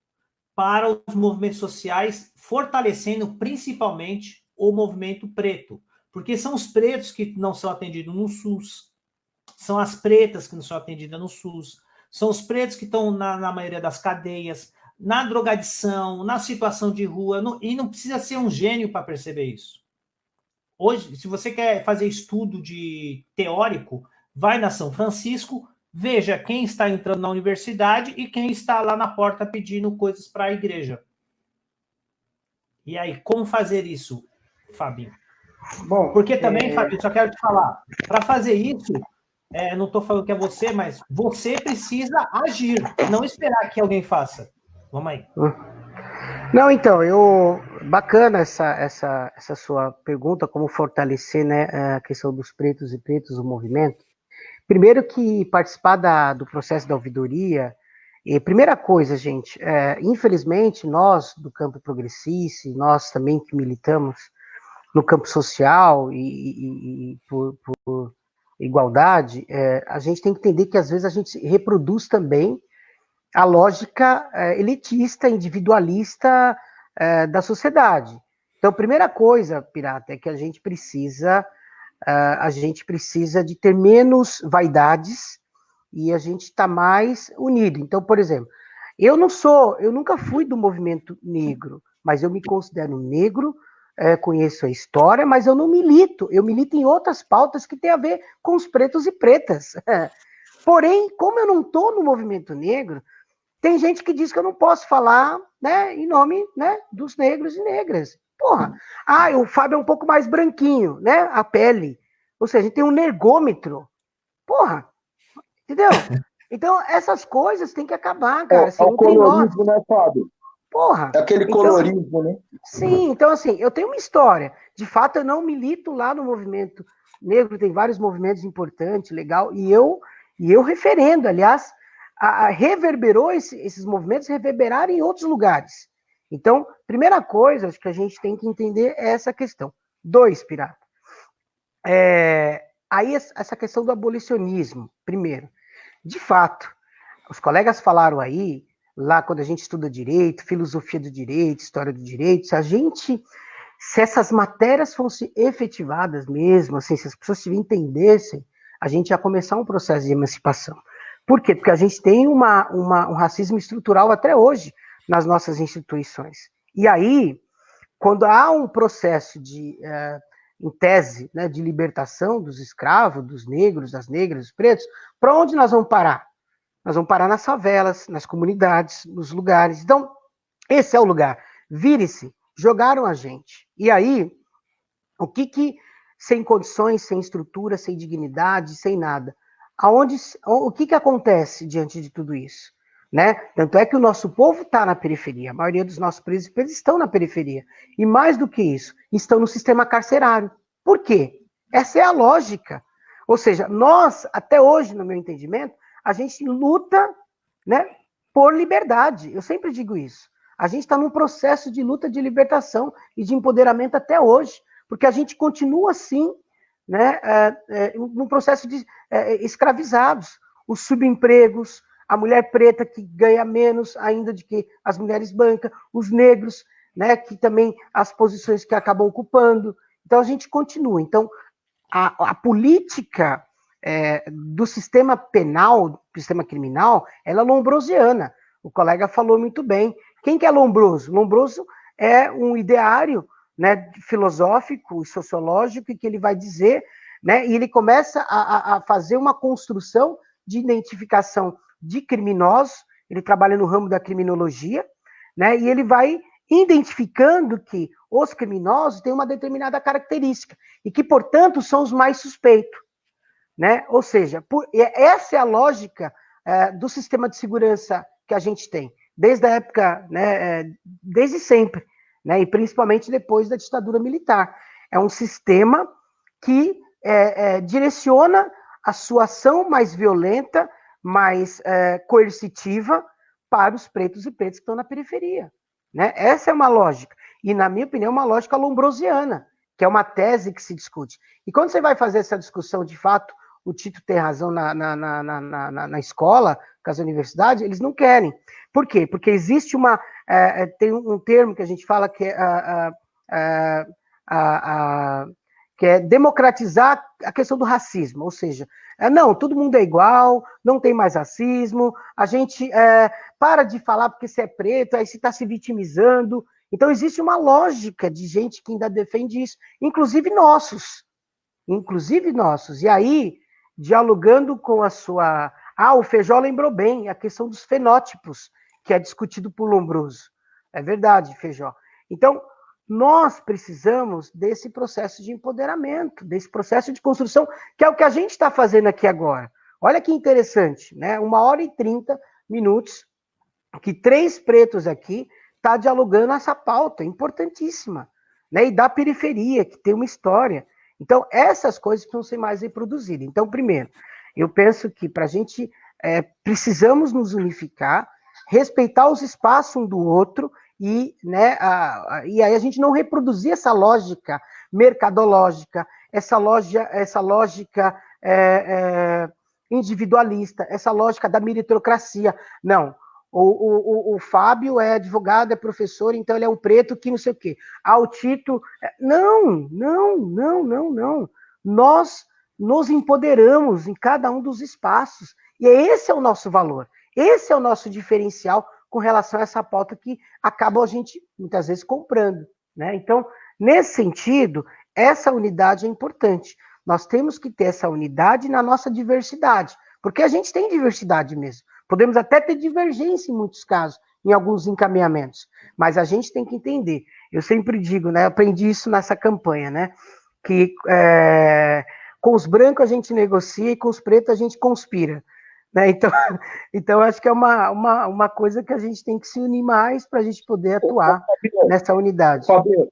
para os movimentos sociais, fortalecendo principalmente o movimento preto. Porque são os pretos que não são atendidos no SUS, são as pretas que não são atendidas no SUS, são os pretos que estão na maioria das cadeias, na drogadição, na situação de rua, e não precisa ser um gênio para perceber isso. Hoje, se você quer fazer estudo teórico, vai na São Francisco, veja quem está entrando na universidade e quem está lá na porta pedindo coisas para a igreja. E aí, como fazer isso, Fabinho? Bom, Porque também, Fábio, só quero te falar, para fazer isso, não estou falando que é você, mas você precisa agir, não esperar que alguém faça. Vamos aí. Não, então, bacana essa sua pergunta, como fortalecer, né, a questão dos pretos e pretas, o movimento. Primeiro que participar do processo da ouvidoria, primeira coisa, gente, infelizmente nós do campo progressista, nós também que militamos no campo social e por igualdade, a gente tem que entender que às vezes a gente reproduz também a lógica elitista, individualista da sociedade. Então, primeira coisa, Pirata, é que a gente precisa de ter menos vaidades e a gente está mais unido. Então, por exemplo, eu nunca fui do movimento negro, mas eu me considero negro, conheço a história, mas eu não milito. Eu milito em outras pautas que têm a ver com os pretos e pretas. Porém, como eu não estou no movimento negro, tem gente que diz que eu não posso falar, né, em nome, né, dos negros e negras. Porra, o Fábio é um pouco mais branquinho, né, a pele. Ou seja, a gente tem um negômetro. Porra, entendeu? Então, essas coisas têm que acabar, cara. Assim, É o não tem nós. colorismo, né, Fábio? Porra. É aquele Então, colorismo, né? sim, então assim, eu tenho uma história. De fato, eu não milito lá no movimento negro, tem vários movimentos importantes, legal, e eu referendo, aliás, reverberou esses movimentos, reverberaram em outros lugares. Então, primeira coisa, acho que a gente tem que entender é essa questão. 2, Pirata. Aí essa questão do abolicionismo, primeiro. De fato, os colegas falaram aí, lá quando a gente estuda direito, filosofia do direito, história do direito, se essas matérias fossem efetivadas mesmo, assim, se as pessoas entendessem, a gente ia começar um processo de emancipação. Por quê? Porque a gente tem um racismo estrutural até hoje nas nossas instituições. E aí, quando há um processo em tese, né, de libertação dos escravos, dos negros, das negras, dos pretos, para onde nós vamos parar? Nós vamos parar nas favelas, nas comunidades, nos lugares. Então, esse é o lugar. Vire-se, jogaram a gente. E aí, sem condições, sem estrutura, sem dignidade, sem nada, o que acontece diante de tudo isso? Né? Tanto é que o nosso povo está na periferia, a maioria dos nossos príncipes estão na periferia. E mais do que isso, estão no sistema carcerário. Por quê? Essa é a lógica. Ou seja, nós, até hoje, no meu entendimento, a gente luta, né, por liberdade. Eu sempre digo isso. A gente está num processo de luta de libertação e de empoderamento até hoje, porque a gente continua assim, né, num processo de escravizados. Os subempregos, a mulher preta que ganha menos ainda do que as mulheres brancas, os negros, né, que também as posições que acabam ocupando. Então a gente continua. Então a política do sistema penal, do sistema criminal, ela é lombrosiana. O colega falou muito bem. Quem que é Lombroso? Lombroso é um ideário, né, filosófico e sociológico que ele vai dizer, né, e ele começa a fazer uma construção de identificação de criminosos. Ele trabalha no ramo da criminologia, né, e ele vai identificando que os criminosos têm uma determinada característica e que, portanto, são os mais suspeitos. Né? Ou seja, essa é a lógica do sistema de segurança que a gente tem, desde a época, né, desde sempre, né, e principalmente depois da ditadura militar. É um sistema que direciona a sua ação mais violenta, mais coercitiva para os pretos e pretas que estão na periferia. Né? Essa é uma lógica. E, na minha opinião, uma lógica lombrosiana, que é uma tese que se discute. E quando você vai fazer essa discussão, de fato, o Tito tem razão na escola, com as universidades, eles não querem. Por quê? Porque existe tem um termo que a gente fala que é democratizar a questão do racismo, ou seja, não, todo mundo é igual, não tem mais racismo, a gente para de falar porque você é preto, aí você está se vitimizando. Então existe uma lógica de gente que ainda defende isso, inclusive nossos. E aí, dialogando com a sua... o Feijó lembrou bem a questão dos fenótipos, que é discutido por Lombroso. É verdade, Feijó. Então, nós precisamos desse processo de empoderamento, desse processo de construção, que é o que a gente está fazendo aqui agora. Olha que interessante, né? 1h30 que 3 pretos aqui tá dialogando essa pauta importantíssima, né? E da periferia, que tem uma história. Então, essas coisas precisam ser mais reproduzidas. Então, primeiro, eu penso que para a gente precisamos nos unificar, respeitar os espaços um do outro e, né, e aí a gente não reproduzir essa lógica mercadológica, essa lógica individualista, essa lógica da meritocracia. Não. O Fábio é advogado, é professor, então ele é um preto que não sei o quê. O Tito... Não. Nós nos empoderamos em cada um dos espaços. E esse é o nosso valor. Esse é o nosso diferencial com relação a essa pauta que acaba a gente, muitas vezes, comprando, né? Então, nesse sentido, essa unidade é importante. Nós temos que ter essa unidade na nossa diversidade, porque a gente tem diversidade mesmo. Podemos até ter divergência em muitos casos, em alguns encaminhamentos, mas a gente tem que entender. Eu sempre digo, né? Eu aprendi isso nessa campanha, né? Que com os brancos a gente negocia e com os pretos a gente conspira. Né? Então, acho que é uma coisa que a gente tem que se unir mais para a gente poder atuar nessa unidade. Fabio,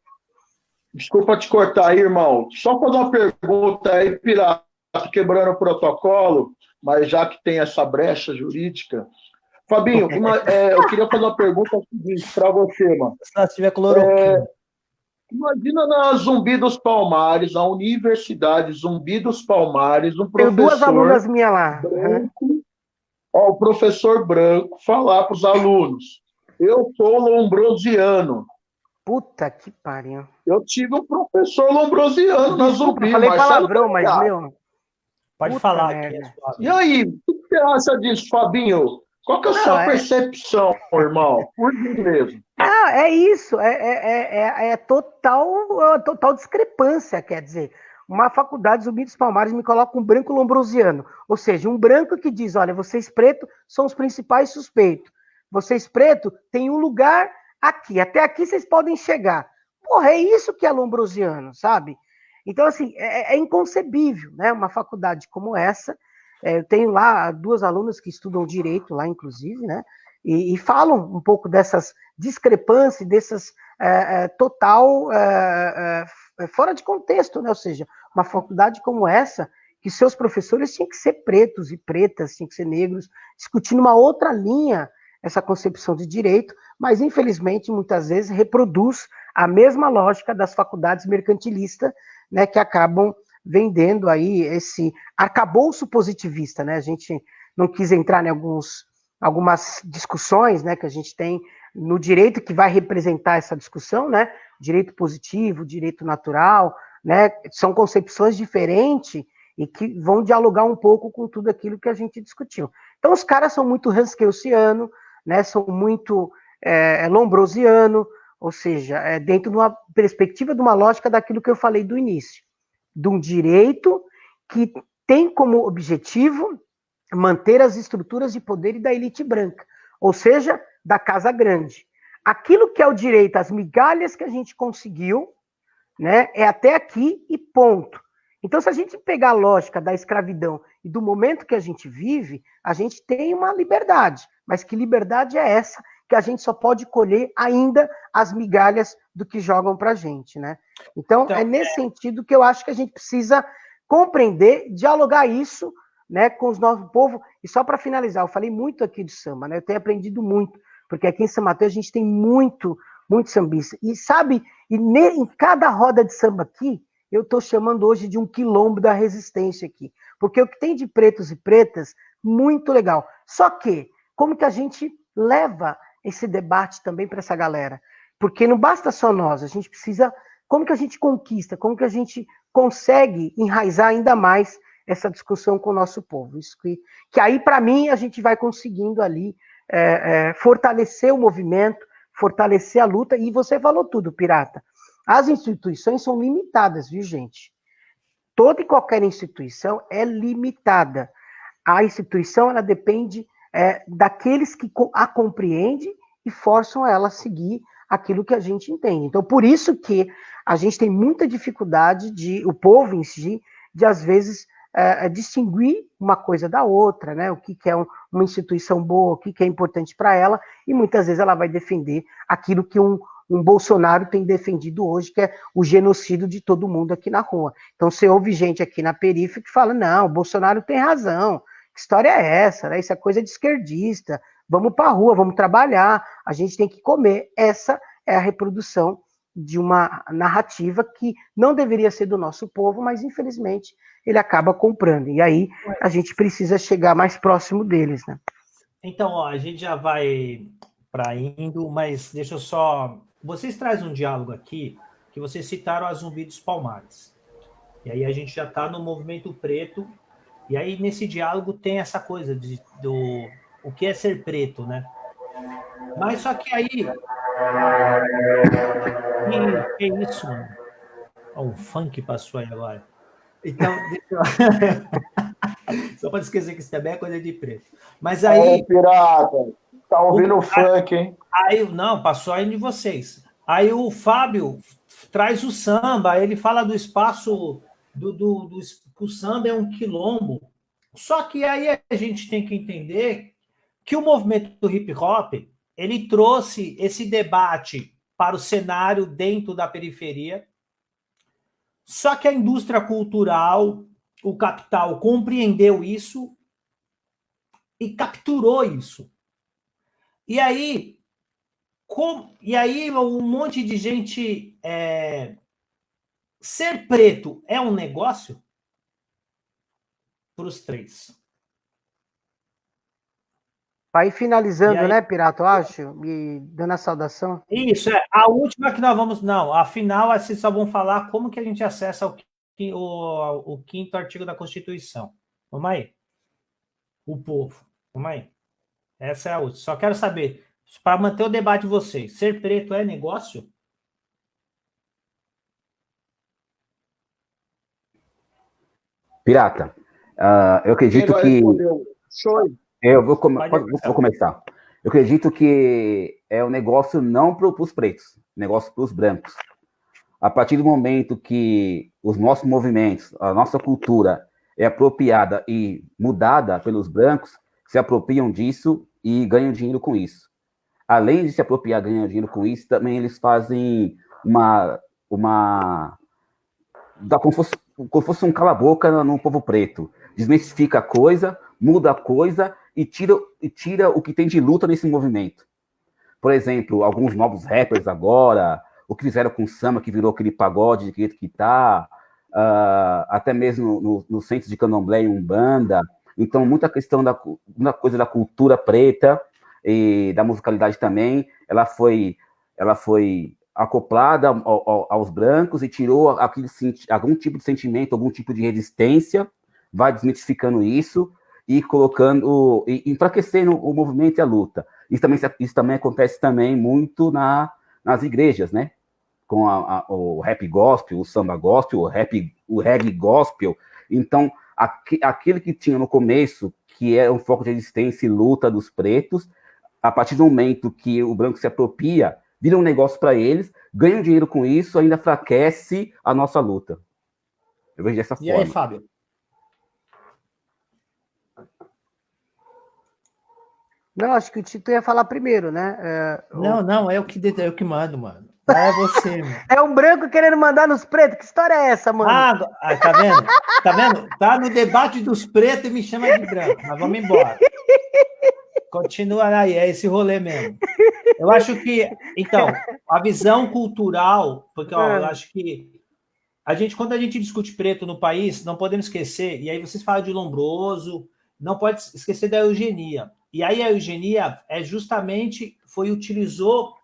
desculpa te cortar aí, irmão. Só fazer uma pergunta aí, Pirata, quebrando o protocolo, mas já que tem essa brecha jurídica. Fabinho, eu queria fazer uma pergunta seguinte para você, mano. Se tiver cloroquina. Imagina na Zumbi dos Palmares, a Universidade Zumbi dos Palmares, um Tenho professor 2 alunas minhas lá. branco, o professor branco falar para os alunos: eu sou lombrosiano. Puta que pariu. Eu tive um professor lombrosiano na Zumbi. Falei palavrão, mas, meu... Pode falar aqui. E aí, o que você acha disso, Fabinho? Qual que é a sua percepção, irmão? Por gentileza. É isso, total discrepância, quer dizer, uma faculdade Zumbi dos Palmares me coloca um branco lombrosiano, ou seja, um branco que diz, olha, vocês pretos são os principais suspeitos, vocês pretos têm um lugar aqui, até aqui vocês podem chegar. Porra, é isso que é lombrosiano, sabe? Então, assim, é inconcebível, né, uma faculdade como essa. Eu tenho lá 2 alunas que estudam direito lá, inclusive, né? E falam um pouco dessas discrepâncias, dessas total fora de contexto, né? Ou seja, uma faculdade como essa, que seus professores tinham que ser pretos e pretas, tinham que ser negros, discutindo uma outra linha, essa concepção de direito, mas infelizmente muitas vezes reproduz a mesma lógica das faculdades mercantilistas, né? Que acabam vendendo aí esse arcabouço positivista, né? A gente não quis entrar em algumas discussões, né, que a gente tem no direito que vai representar essa discussão, né? Direito positivo, direito natural, né? São concepções diferentes e que vão dialogar um pouco com tudo aquilo que a gente discutiu. Então, os caras são muito Hanskellsiano, né? São muito lombrosiano, ou seja, dentro de uma perspectiva, de uma lógica daquilo que eu falei do início, de um direito que tem como objetivo manter as estruturas de poder e da elite branca, ou seja, da casa grande. Aquilo que é o direito, as migalhas que a gente conseguiu, né, é até aqui e ponto. Então, se a gente pegar a lógica da escravidão e do momento que a gente vive, a gente tem uma liberdade, mas que liberdade é essa que a gente só pode colher ainda as migalhas do que jogam para a gente, né? Então, é nesse sentido que eu acho que a gente precisa compreender, dialogar isso, né, com os nossos povos. E só para finalizar, eu falei muito aqui de samba, né? Eu tenho aprendido muito, porque aqui em São Mateus a gente tem muito sambista. E sabe, em cada roda de samba aqui, eu estou chamando hoje de um quilombo da resistência aqui. Porque o que tem de pretos e pretas, muito legal. Só que, como que a gente leva esse debate também para essa galera? Porque não basta só nós, a gente precisa... Como que a gente conquista? Como que a gente consegue enraizar ainda mais essa discussão com o nosso povo? Isso que aí, para mim, a gente vai conseguindo ali fortalecer o movimento, fortalecer a luta. E você falou tudo, Pirata. As instituições são limitadas, viu, gente? Toda e qualquer instituição é limitada. A instituição, ela depende daqueles que a compreendem e forçam ela a seguir aquilo que a gente entende. Então, por isso que a gente tem muita dificuldade o povo em si, de às vezes distinguir uma coisa da outra, né? O que é uma instituição boa, o que é importante para ela, e muitas vezes ela vai defender aquilo que um Bolsonaro tem defendido hoje, que é o genocídio de todo mundo aqui na rua. Então, você ouve gente aqui na periferia que fala, não, o Bolsonaro tem razão, que história é essa? Né? Isso é coisa de esquerdista, vamos para a rua, vamos trabalhar, a gente tem que comer. Essa é a reprodução de uma narrativa que não deveria ser do nosso povo, mas infelizmente ele acaba comprando. E aí a gente precisa chegar mais próximo deles, né? Então, ó, a gente já vai para indo, mas deixa eu só... Vocês trazem um diálogo aqui, que vocês citaram a Zumbi dos Palmares. E aí a gente já está no movimento preto, e aí nesse diálogo tem essa coisa do o que é ser preto, né? Mas só que aí... Que é isso, mano? Ó, o funk passou aí agora. Então, só para esquecer que isso também é coisa de preto. Mas aí... pirata, tá ouvindo o funk, hein? Aí, não, passou aí de vocês. Aí o Fábio traz o samba, ele fala do espaço o samba é um quilombo. Só que aí a gente tem que entender que o movimento do hip hop, ele trouxe esse debate para o cenário dentro da periferia. Só que a indústria cultural, o capital, compreendeu isso e capturou isso. E aí um monte de gente... Ser preto é um negócio? Para os três. Vai finalizando, aí, né, Pirata, eu acho? E dando a saudação. Isso, a última que nós vamos... Não, afinal, vocês só vão falar como que a gente acessa o 5º artigo da Constituição. Vamos aí. O povo. Vamos aí. Essa é a última. Só quero saber, para manter o debate de vocês, ser preto é negócio? Pirata, eu acredito que... Eu vou começar. Eu acredito que é um negócio não para os pretos, negócio para os brancos. A partir do momento que os nossos movimentos, a nossa cultura é apropriada e mudada pelos brancos, se apropriam disso e ganham dinheiro com isso. Além de se apropriar e ganhar dinheiro com isso, também eles fazem como se fosse um cala-boca no povo preto. Desmistifica a coisa, muda a coisa e tira o que tem de luta nesse movimento. Por exemplo, alguns novos rappers agora, o que fizeram com o samba, que virou aquele pagode de que tá, até mesmo no centro de candomblé e umbanda. Então, muita questão da coisa da cultura preta e da musicalidade também, ela foi acoplada aos brancos e tirou algum tipo de sentimento, algum tipo de resistência, vai desmitificando isso e colocando, e enfraquecendo o movimento e a luta. Isso também acontece também muito nas igrejas, né? Com o rap gospel, o samba gospel, o reggae gospel. Então, aquilo que tinha no começo, que era um foco de resistência e luta dos pretos, a partir do momento que o branco se apropria, vira um negócio para eles, ganham dinheiro com isso, ainda enfraquece a nossa luta. Eu vejo dessa forma. E aí, Fábio? Não, acho que o Tito ia falar primeiro, né? Não, é o que mando, mano. É você, mano. É um branco querendo mandar nos pretos. Que história é essa, mano? Tá vendo? Tá vendo? Tá no debate dos pretos e me chama de branco. Mas vamos embora. Continua aí, é esse rolê mesmo. Eu acho que, então, a visão cultural, porque ó, eu acho que quando a gente discute preto no país, não podemos esquecer, e aí vocês falam de Lombroso, não pode esquecer da eugenia. E aí a eugenia utilizou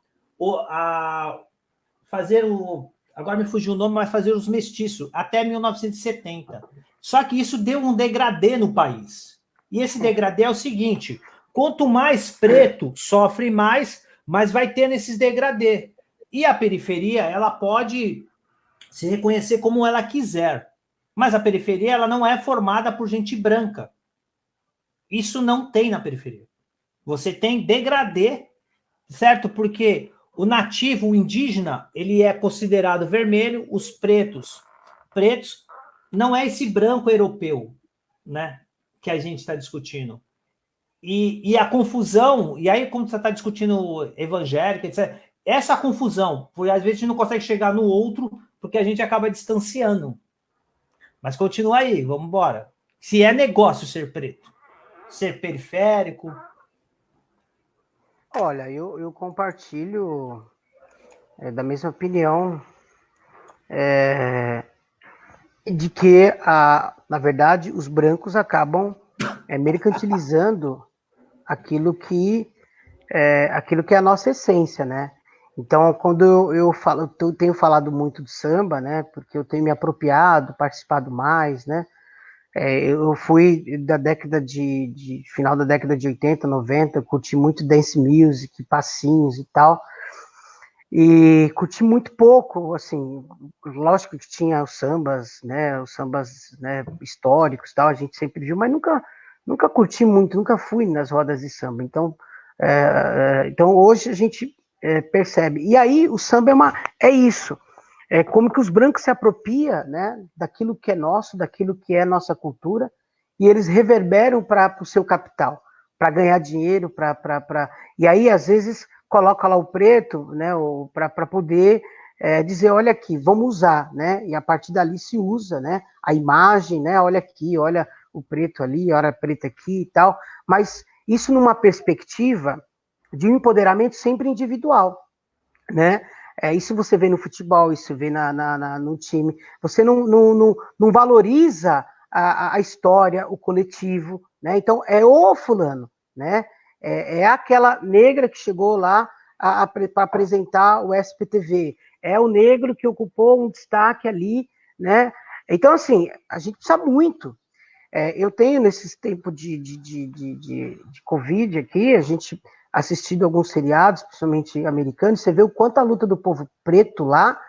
agora me fugiu o nome, mas fazer os mestiços, até 1970. Só que isso deu um degradê no país. E esse degradê é o seguinte: quanto mais preto sofre mais, mas vai ter nesses degradê. E a periferia, ela pode se reconhecer como ela quiser. Mas a periferia, ela não é formada por gente branca. Isso não tem na periferia. Você tem degradê, certo? Porque o nativo, o indígena, ele é considerado vermelho, os pretos, não é esse branco europeu, né, que a gente está discutindo. E a confusão, e aí quando você está discutindo evangélica, etc., essa confusão, porque às vezes a gente não consegue chegar no outro, porque a gente acaba distanciando. Mas continua aí, vamos embora. Se é negócio ser preto, ser periférico... Olha, eu compartilho da mesma opinião de que, na verdade, os brancos acabam mercantilizando aquilo que é a nossa essência, né? Então, quando eu tenho falado muito de samba, né? Porque eu tenho me apropriado, participado mais, né? Eu fui da década final da década de 80, 90, curti muito dance music, passinhos e tal. E curti muito pouco, assim, lógico que tinha os sambas, né, históricos, tal, a gente sempre viu, mas nunca curti muito, nunca fui nas rodas de samba. Então, então hoje a gente percebe. E aí o samba é isso, é como que os brancos se apropriam, né, daquilo que é nosso, daquilo que é nossa cultura, e eles reverberam para o seu capital, para ganhar dinheiro, e aí às vezes coloca lá o preto, né, para poder dizer, olha aqui, vamos usar, né, e a partir dali se usa, né, a imagem, né, olha aqui, olha o preto ali, olha a preta aqui e tal, mas isso numa perspectiva de um empoderamento sempre individual, né, isso você vê no futebol, isso vê no time, você não valoriza a história, o coletivo, né, então é o fulano, né, é aquela negra que chegou lá para apresentar o SPTV, é o negro que ocupou um destaque ali, né? Então, assim, a gente precisa muito. Eu tenho, nesses tempos de Covid aqui, a gente assistido alguns seriados, principalmente americanos, você vê o quanto a luta do povo preto lá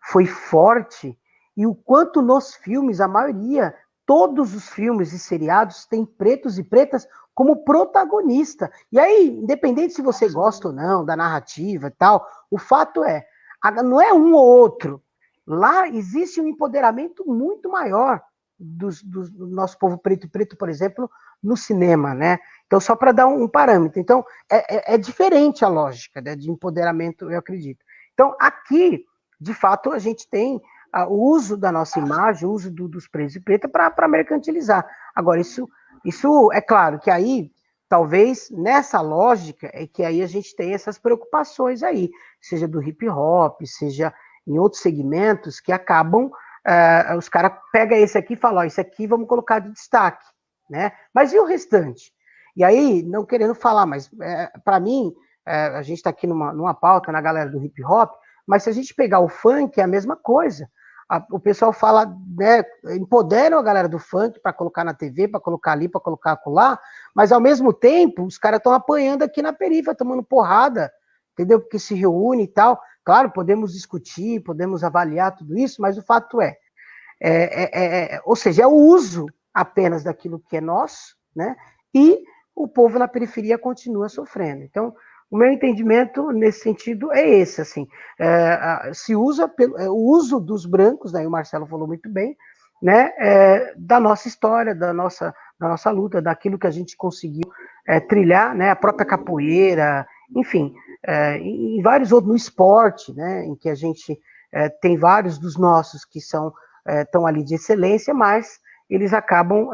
foi forte e o quanto nos filmes, a maioria, todos os filmes e seriados têm pretos e pretas como protagonista. E aí, independente se você gosta ou não da narrativa e tal, o fato não é um ou outro. Lá existe um empoderamento muito maior do nosso povo preto e preto, por exemplo, no cinema, né? Então, só para dar um parâmetro. Então, é diferente a lógica, né, de empoderamento, eu acredito. Então, aqui, de fato, a gente tem o uso da nossa imagem, o uso dos pretos e pretas para mercantilizar. Agora, isso é claro que aí, talvez, nessa lógica, é que aí a gente tem essas preocupações aí, seja do hip hop, seja em outros segmentos que acabam, os caras pegam esse aqui e falam, isso aqui vamos colocar de destaque, né? Mas e o restante? E aí, não querendo falar, mas para mim, a gente está aqui numa pauta na galera do hip hop, mas se a gente pegar o funk, é a mesma coisa. O pessoal fala, né, empoderam a galera do funk para colocar na TV, para colocar ali, para colocar acolá, mas ao mesmo tempo, os caras estão apanhando aqui na periferia, tomando porrada, entendeu? Porque se reúne e tal. Claro, podemos discutir, podemos avaliar tudo isso, mas o fato ou seja, é o uso apenas daquilo que é nosso, né? E o povo na periferia continua sofrendo. Então, o meu entendimento nesse sentido é esse, assim, se usa o uso dos brancos, né, e o Marcelo falou muito bem, né, da nossa história, da nossa luta, daquilo que a gente conseguiu trilhar, né, a própria capoeira, enfim, em vários outros, no esporte, né, em que a gente tem vários dos nossos que estão ali de excelência, mas eles acabam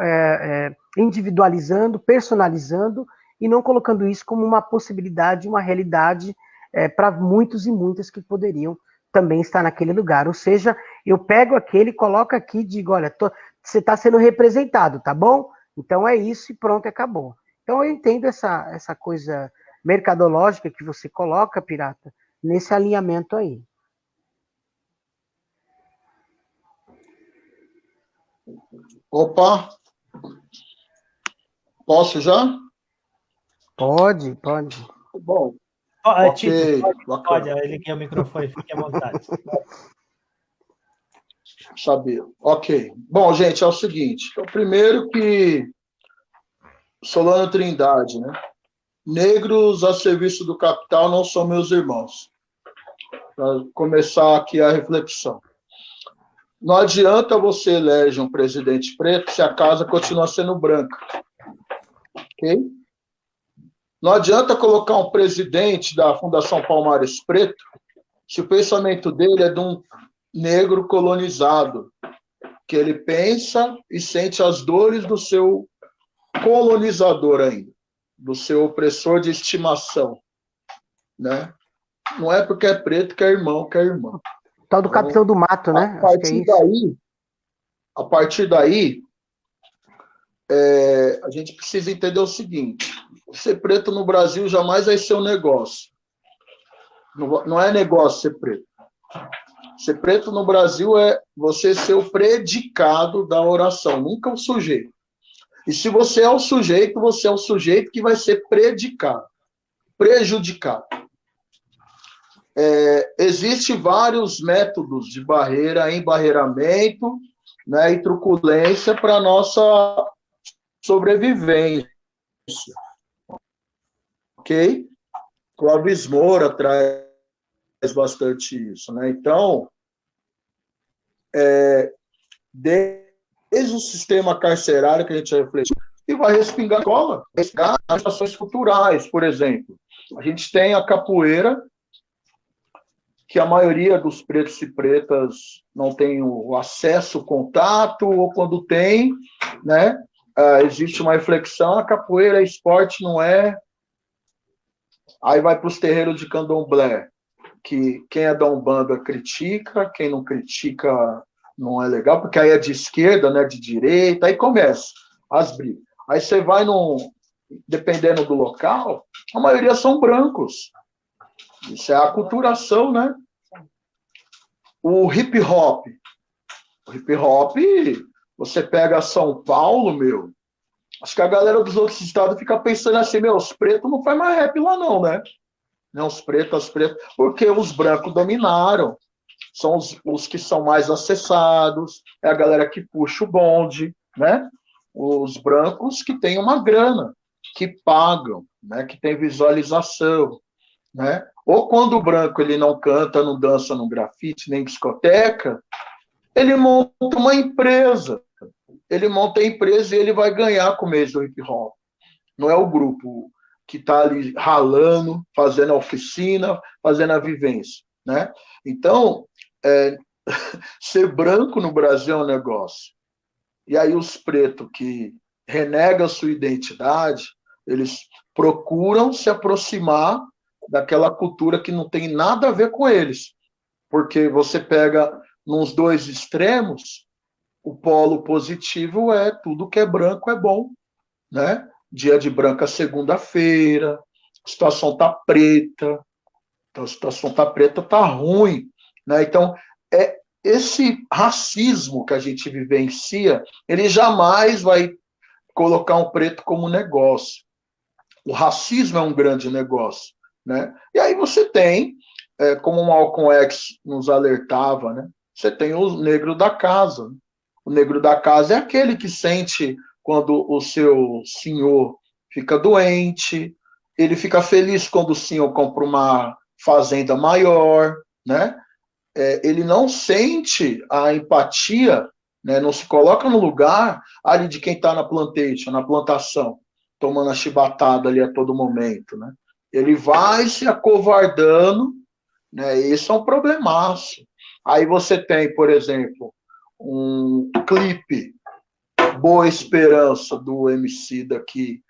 individualizando, personalizando e não colocando isso como uma possibilidade, uma realidade para muitos e muitas que poderiam também estar naquele lugar. Ou seja, eu pego aquele, coloco aqui e digo, olha, você está sendo representado, tá bom? Então é isso e pronto, acabou. Então eu entendo essa coisa mercadológica que você coloca, Pirata, nesse alinhamento aí. Opa! Posso já? Pode. Bom, Tito, ok, pode, eu liguei o microfone, fique à vontade. Sabia. Ok. Bom, gente, é o seguinte. O primeiro que Solano Trindade, né? Negros a serviço do capital não são meus irmãos. para começar aqui a reflexão. Não adianta você eleger um presidente preto se a casa continua sendo branca. Ok? Não adianta colocar um presidente da Fundação Palmares preto se o pensamento dele é de um negro colonizado, que ele pensa e sente as dores do seu colonizador ainda, do seu opressor de estimação, né? Não é porque é preto que é irmão, que é irmã. Tal do capitão do mato, né? A partir daí, a gente precisa entender o seguinte: ser preto no Brasil jamais vai ser um negócio. Não é negócio ser preto. Ser preto no Brasil é você ser o predicado da oração, nunca o sujeito. E se você é o sujeito que vai ser predicado, prejudicado. Existem vários métodos de barreira, embarreiramento, né, e truculência para a nossa sobrevivência. Ok? Clóvis Moura traz bastante isso, né? Então, desde o sistema carcerário que a gente refletiu, e vai respingar a escola, respingar as ações culturais, por exemplo. A gente tem a capoeira, que a maioria dos pretos e pretas não tem o acesso, o contato, ou quando tem, né, existe uma reflexão, a capoeira é esporte, não é. Aí vai para os terreiros de candomblé, que quem é da Umbanda critica, quem não critica não é legal, porque aí é de esquerda, né, de direita, aí começa as brigas. Aí você vai dependendo do local, a maioria são brancos. Isso é a aculturação, né? O hip hop, você pega São Paulo, meu, acho que a galera dos outros estados fica pensando assim, os pretos não faz mais rap lá não, né? Não, os pretos, porque os brancos dominaram, são os que são mais acessados, é a galera que puxa o bonde, né? Os brancos que têm uma grana, que pagam, né? Que tem visualização, né? Ou quando o branco ele não canta, não dança no grafite, nem discoteca, ele monta uma empresa. Ele monta a empresa e ele vai ganhar com o mês do hip hop. Não é o grupo que está ali ralando, fazendo a oficina, fazendo a vivência, né? Então, ser branco no Brasil é um negócio. E aí os pretos que renegam a sua identidade, eles procuram se aproximar daquela cultura que não tem nada a ver com eles. Porque você pega nos dois extremos, o polo positivo é tudo que é branco é bom, né? Dia de branca segunda-feira, a situação tá preta, então a situação tá preta, tá ruim, né? Então, esse racismo que a gente vivencia, ele jamais vai colocar um preto como negócio. O racismo é um grande negócio, né? E aí você tem, como o Malcolm X nos alertava, né? Você tem o negro da casa. O negro da casa é aquele que sente quando o seu senhor fica doente, ele fica feliz quando o senhor compra uma fazenda maior, né? Ele não sente a empatia, né? Não se coloca no lugar ali de quem está na plantação, tomando a chibatada ali a todo momento, né? Ele vai se acovardando, né? Isso é um problemaço. Aí você tem, por exemplo, um clipe Boa Esperança do Emicida que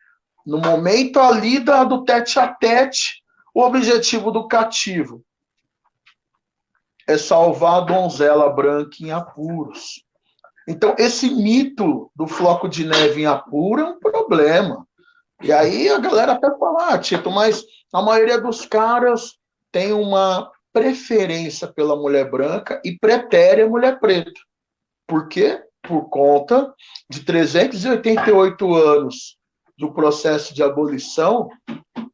no momento ali do tete a tete, o objetivo do cativo é salvar a donzela branca em apuros. Então, esse mito do floco de neve em apuro é um problema. E aí a galera até fala, Tito, mas a maioria dos caras tem uma preferência pela mulher branca e pretere a mulher preta. Por quê? Por conta de 388 anos do processo de abolição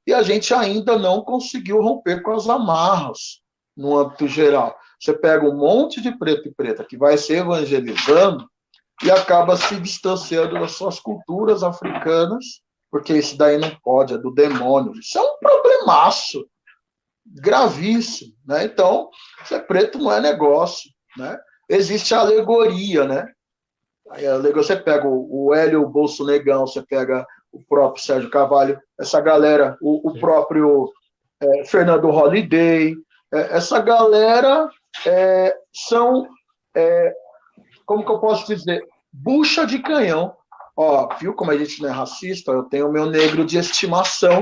e a gente ainda não conseguiu romper com as amarras no âmbito geral. Você pega um monte de preto e preta que vai se evangelizando e acaba se distanciando das suas culturas africanas, porque isso daí não pode, é do demônio. Isso é um problemaço. gravíssimo, né? Então, ser preto não é negócio, né? Existe a alegoria, né? Aí você pega o Hélio Bolso Negão, você pega o próprio Sérgio Carvalho, essa galera, o próprio Fernando Holliday, essa galera são, como que eu posso dizer, bucha de canhão. Ó, viu como a gente não é racista? Eu tenho o meu negro de estimação,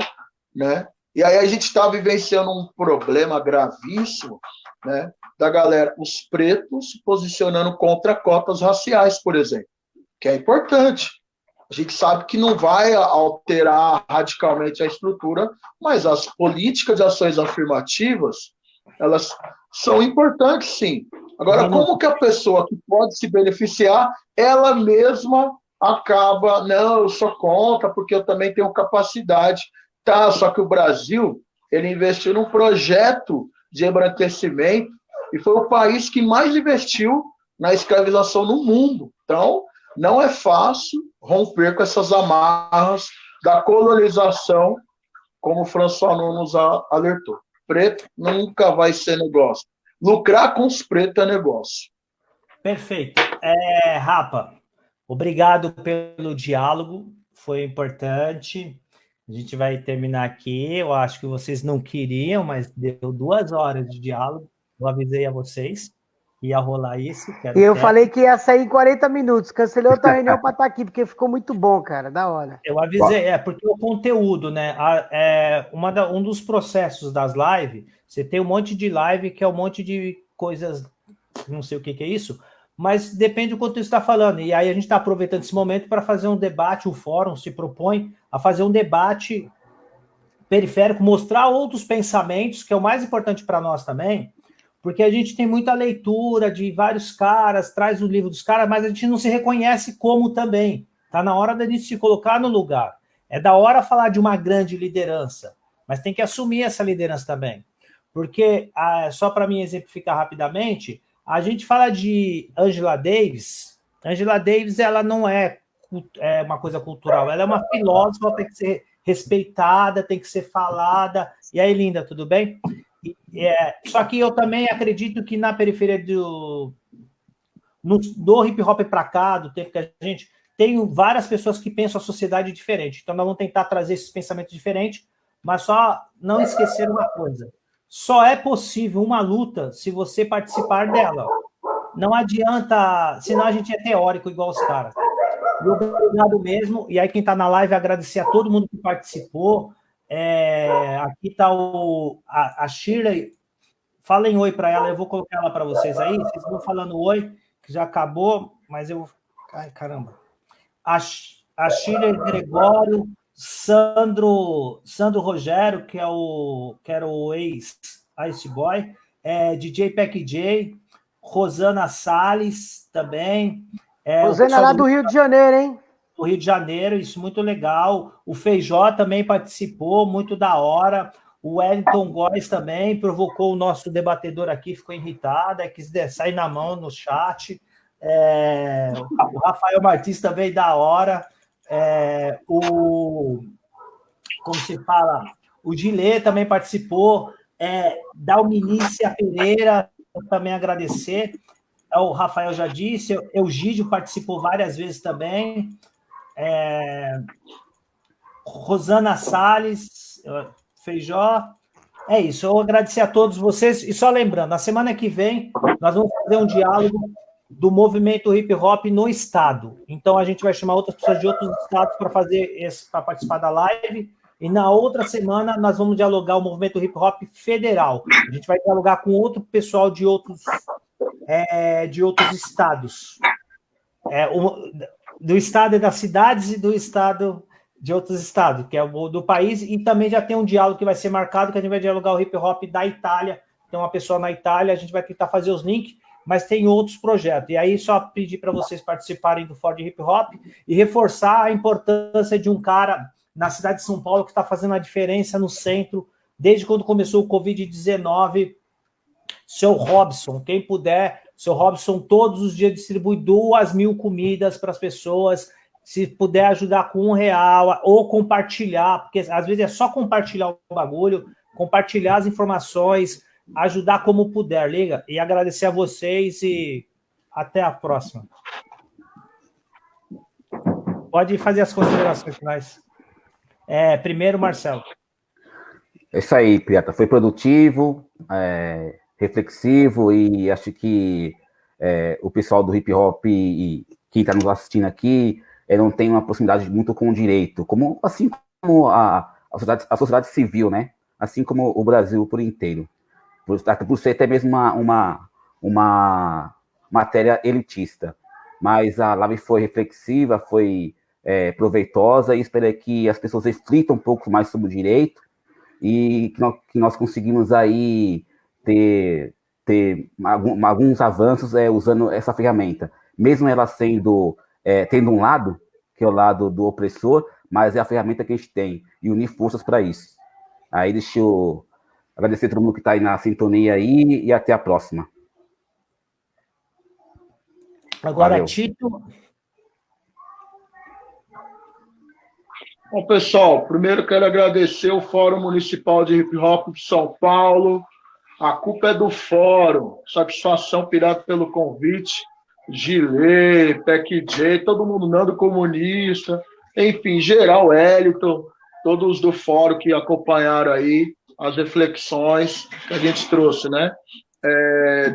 né? E aí a gente está vivenciando um problema gravíssimo, né? Da galera, os pretos se posicionando contra cotas raciais, por exemplo, que é importante. A gente sabe que não vai alterar radicalmente a estrutura, mas as políticas de ações afirmativas, elas são importantes, sim. Agora, como que a pessoa que pode se beneficiar, ela mesma acaba, não, eu sou contra, porque eu também tenho capacidade. Tá, só que o Brasil, ele investiu num projeto de embranquecimento e foi o país que mais investiu na escravização no mundo. Então, não é fácil romper com essas amarras da colonização, como o François Fanon nos alertou. Preto nunca vai ser negócio. Lucrar com os pretos é negócio. Perfeito. Rapa, obrigado pelo diálogo, foi importante. A gente vai terminar aqui. Eu acho que vocês não queriam, mas deu 2 horas de diálogo. Eu avisei a vocês que ia rolar isso. E eu falei que ia sair em 40 minutos. Cancelei outra reunião para estar aqui, porque ficou muito bom, cara. Da hora. Eu avisei, porque o conteúdo, né? Um dos processos das lives, você tem um monte de live que é um monte de coisas, não sei o que é isso, mas depende do quanto você está falando. E aí a gente está aproveitando esse momento para fazer um debate, o fórum se propõe a fazer um debate periférico, mostrar outros pensamentos, que é o mais importante para nós também, porque a gente tem muita leitura de vários caras, traz o livro dos caras, mas a gente não se reconhece como também. Está na hora da gente se colocar no lugar. É da hora falar de uma grande liderança, mas tem que assumir essa liderança também. Porque, só para mim exemplificar rapidamente, a gente fala de Angela Davis. Angela Davis, ela não é uma coisa cultural, ela é uma filósofa, tem que ser respeitada, tem que ser falada. E aí, linda, tudo bem? Só que eu também acredito que na periferia do hip hop para cá, do tempo que a gente tem várias pessoas que pensam a sociedade diferente. Então, nós vamos tentar trazer esses pensamentos diferentes, mas só não esquecer uma coisa. Só é possível uma luta se você participar dela. Não adianta, senão a gente é teórico igual os caras. Obrigado mesmo. E aí, quem está na live, agradecer a todo mundo que participou. Aqui está a Shirley. Falem oi para ela, eu vou colocar ela para vocês aí. Vocês vão falando oi, que já acabou, mas eu vou. Ai, caramba. A Shirley Gregório, Sandro Rogério, que era o ex-Ice Boy, DJ Pac J, Rosana Salles também. Rosana lá do Rio de Janeiro, hein? Do Rio de Janeiro, isso muito legal. O Feijó também participou, muito da hora. O Wellington Góes também provocou o nosso debatedor aqui, ficou irritado, quis sair na mão no chat. O Rafael Martins também da hora. Como se fala? O Gilê também participou. Dalminícia Pereira, também agradecer. O Rafael já disse, Eugídio participou várias vezes também. Rosana Salles, Feijó. É isso, eu agradecer a todos vocês. E só lembrando, na semana que vem, nós vamos fazer um diálogo do movimento hip hop no estado. Então, a gente vai chamar outras pessoas de outros estados para participar da live. E na outra semana, nós vamos dialogar o movimento hip hop federal. A gente vai dialogar com outro pessoal de outros estados. Do estado e das cidades e do estado de outros estados, que é o do país, e também já tem um diálogo que vai ser marcado, que a gente vai dialogar o hip hop da Itália. Tem uma pessoa na Itália, a gente vai tentar fazer os links, mas tem outros projetos. E aí, só pedir para vocês participarem do Ford Hip Hop e reforçar a importância de um cara na cidade de São Paulo que está fazendo a diferença no centro, desde quando começou o Covid-19, seu Robson, quem puder, seu Robson todos os dias distribui 2.000 comidas para as pessoas, se puder ajudar com R$1 ou compartilhar, porque às vezes é só compartilhar o bagulho, compartilhar as informações, ajudar como puder, liga? E agradecer a vocês e até a próxima. Pode fazer as considerações finais. Primeiro, Marcelo. É isso aí, Pirata. Foi produtivo, reflexivo, e acho que o pessoal do hip hop e quem está nos assistindo aqui não tem uma proximidade muito com o direito, assim como a sociedade civil, né? Assim como o Brasil por inteiro. Por ser até mesmo uma matéria elitista. Mas a live foi reflexiva, foi proveitosa, e espero que as pessoas reflitam um pouco mais sobre o direito e que nós conseguimos aí ter alguns avanços usando essa ferramenta. Mesmo ela tendo um lado, que é o lado do opressor, mas é a ferramenta que a gente tem, e unir forças para isso. Aí deixa eu agradecer a todo mundo que está aí na sintonia aí, e até a próxima. Agora, Valeu. Tito. Bom, pessoal, primeiro quero agradecer o Fórum Municipal de Hip Hop de São Paulo. A culpa é do Fórum. Satisfação, Pirata, pelo convite. Gilê, Peck J, todo mundo, Nando Comunista, enfim, geral, Wellington, todos do Fórum que acompanharam aí as reflexões que a gente trouxe, né?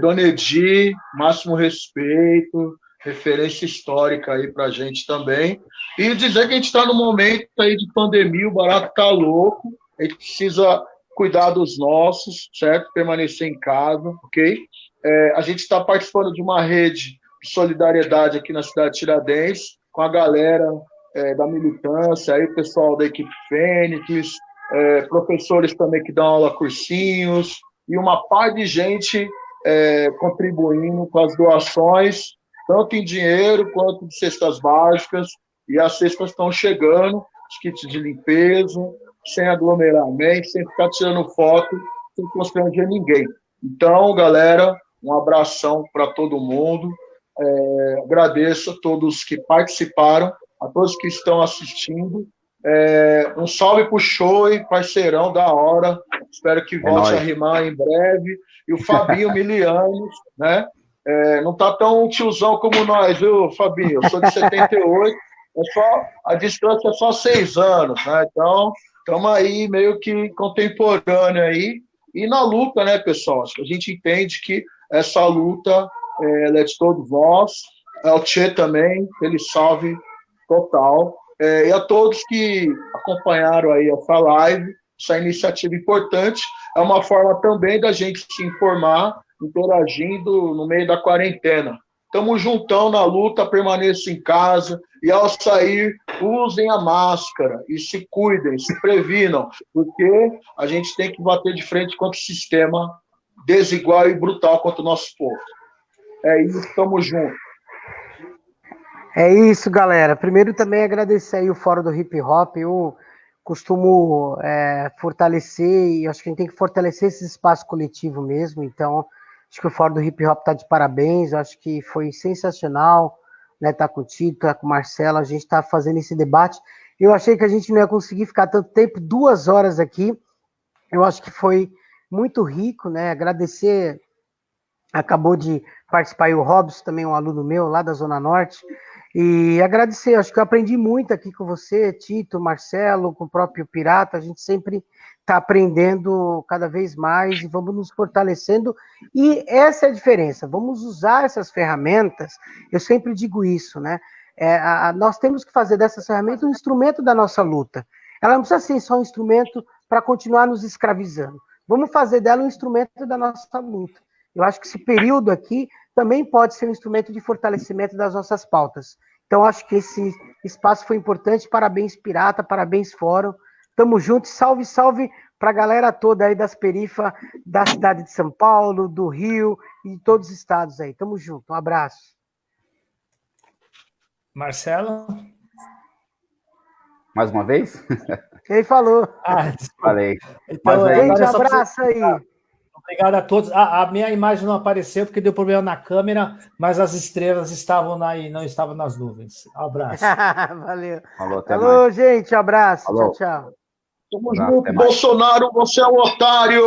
Dona Edi, máximo respeito, referência histórica aí pra gente também. E dizer que a gente está num momento aí de pandemia, o barato tá louco, a gente precisa cuidar dos nossos, certo? Permanecer em casa, ok? A gente está participando de uma rede de solidariedade aqui na cidade de Tiradentes, com a galera da militância, aí o pessoal da equipe Fênix, professores também que dão aula, cursinhos, e uma par de gente contribuindo com as doações, tanto em dinheiro quanto de cestas básicas, e as cestas estão chegando, os kits de limpeza, sem aglomeramento, sem ficar tirando foto, sem constranger ninguém. Então, galera, um abração para todo mundo. Agradeço a todos que participaram, a todos que estão assistindo. Um salve para o Shoei, parceirão da hora. Espero que volte a rimar em breve. E o Fabinho Milianos, né? Não tá tão tiozão como nós, viu, Fabinho? Eu sou de 78, a distância é só 6 anos, né? Então, estamos aí meio que contemporâneo aí. E na luta, né, pessoal? A gente entende que essa luta ela é de todos nós. O Tchê também, ele salve total. E a todos que acompanharam aí essa live, essa iniciativa importante, é uma forma também da gente se informar, interagindo no meio da quarentena. Estamos juntão na luta, permaneçam em casa, e ao sair, usem a máscara e se cuidem, se previnam, porque a gente tem que bater de frente contra o sistema desigual e brutal contra o nosso povo. É isso, estamos juntos. É isso, galera. Primeiro também agradecer aí o Fórum do Hip Hop. Eu costumo fortalecer, e acho que a gente tem que fortalecer esse espaço coletivo mesmo. Então, acho que o Fórum do Hip Hop está de parabéns. Acho que foi sensacional, né? Tá com o Tito, tá com o Marcelo, a gente está fazendo esse debate. Eu achei que a gente não ia conseguir ficar tanto tempo, 2 horas aqui. Eu acho que foi muito rico, né? Agradecer, acabou de participar aí o Robson, também um aluno meu lá da Zona Norte. E agradecer, acho que eu aprendi muito aqui com você, Tito, Marcelo, com o próprio Pirata, a gente sempre está aprendendo cada vez mais e vamos nos fortalecendo, e essa é a diferença, vamos usar essas ferramentas, eu sempre digo isso, né? Nós temos que fazer dessas ferramentas um instrumento da nossa luta, ela não precisa ser só um instrumento para continuar nos escravizando, vamos fazer dela um instrumento da nossa luta. Eu acho que esse período aqui também pode ser um instrumento de fortalecimento das nossas pautas. Então, acho que esse espaço foi importante. Parabéns, Pirata, parabéns, Fórum. Tamo junto. Salve, salve para a galera toda aí das perifas da cidade de São Paulo, do Rio e de todos os estados aí. Tamo junto. Um abraço. Marcelo? Mais uma vez? Ele falou. Falei. Então, gente, um abraço aí. Obrigado a todos. A minha imagem não apareceu porque deu problema na câmera, mas as estrelas estavam aí, não estavam nas nuvens. Um abraço. Valeu. Falou, até Alô, mais. gente, um abraço. Falou. Tchau, tchau. Tamo Abraço, junto, até mais. Bolsonaro, você é um otário!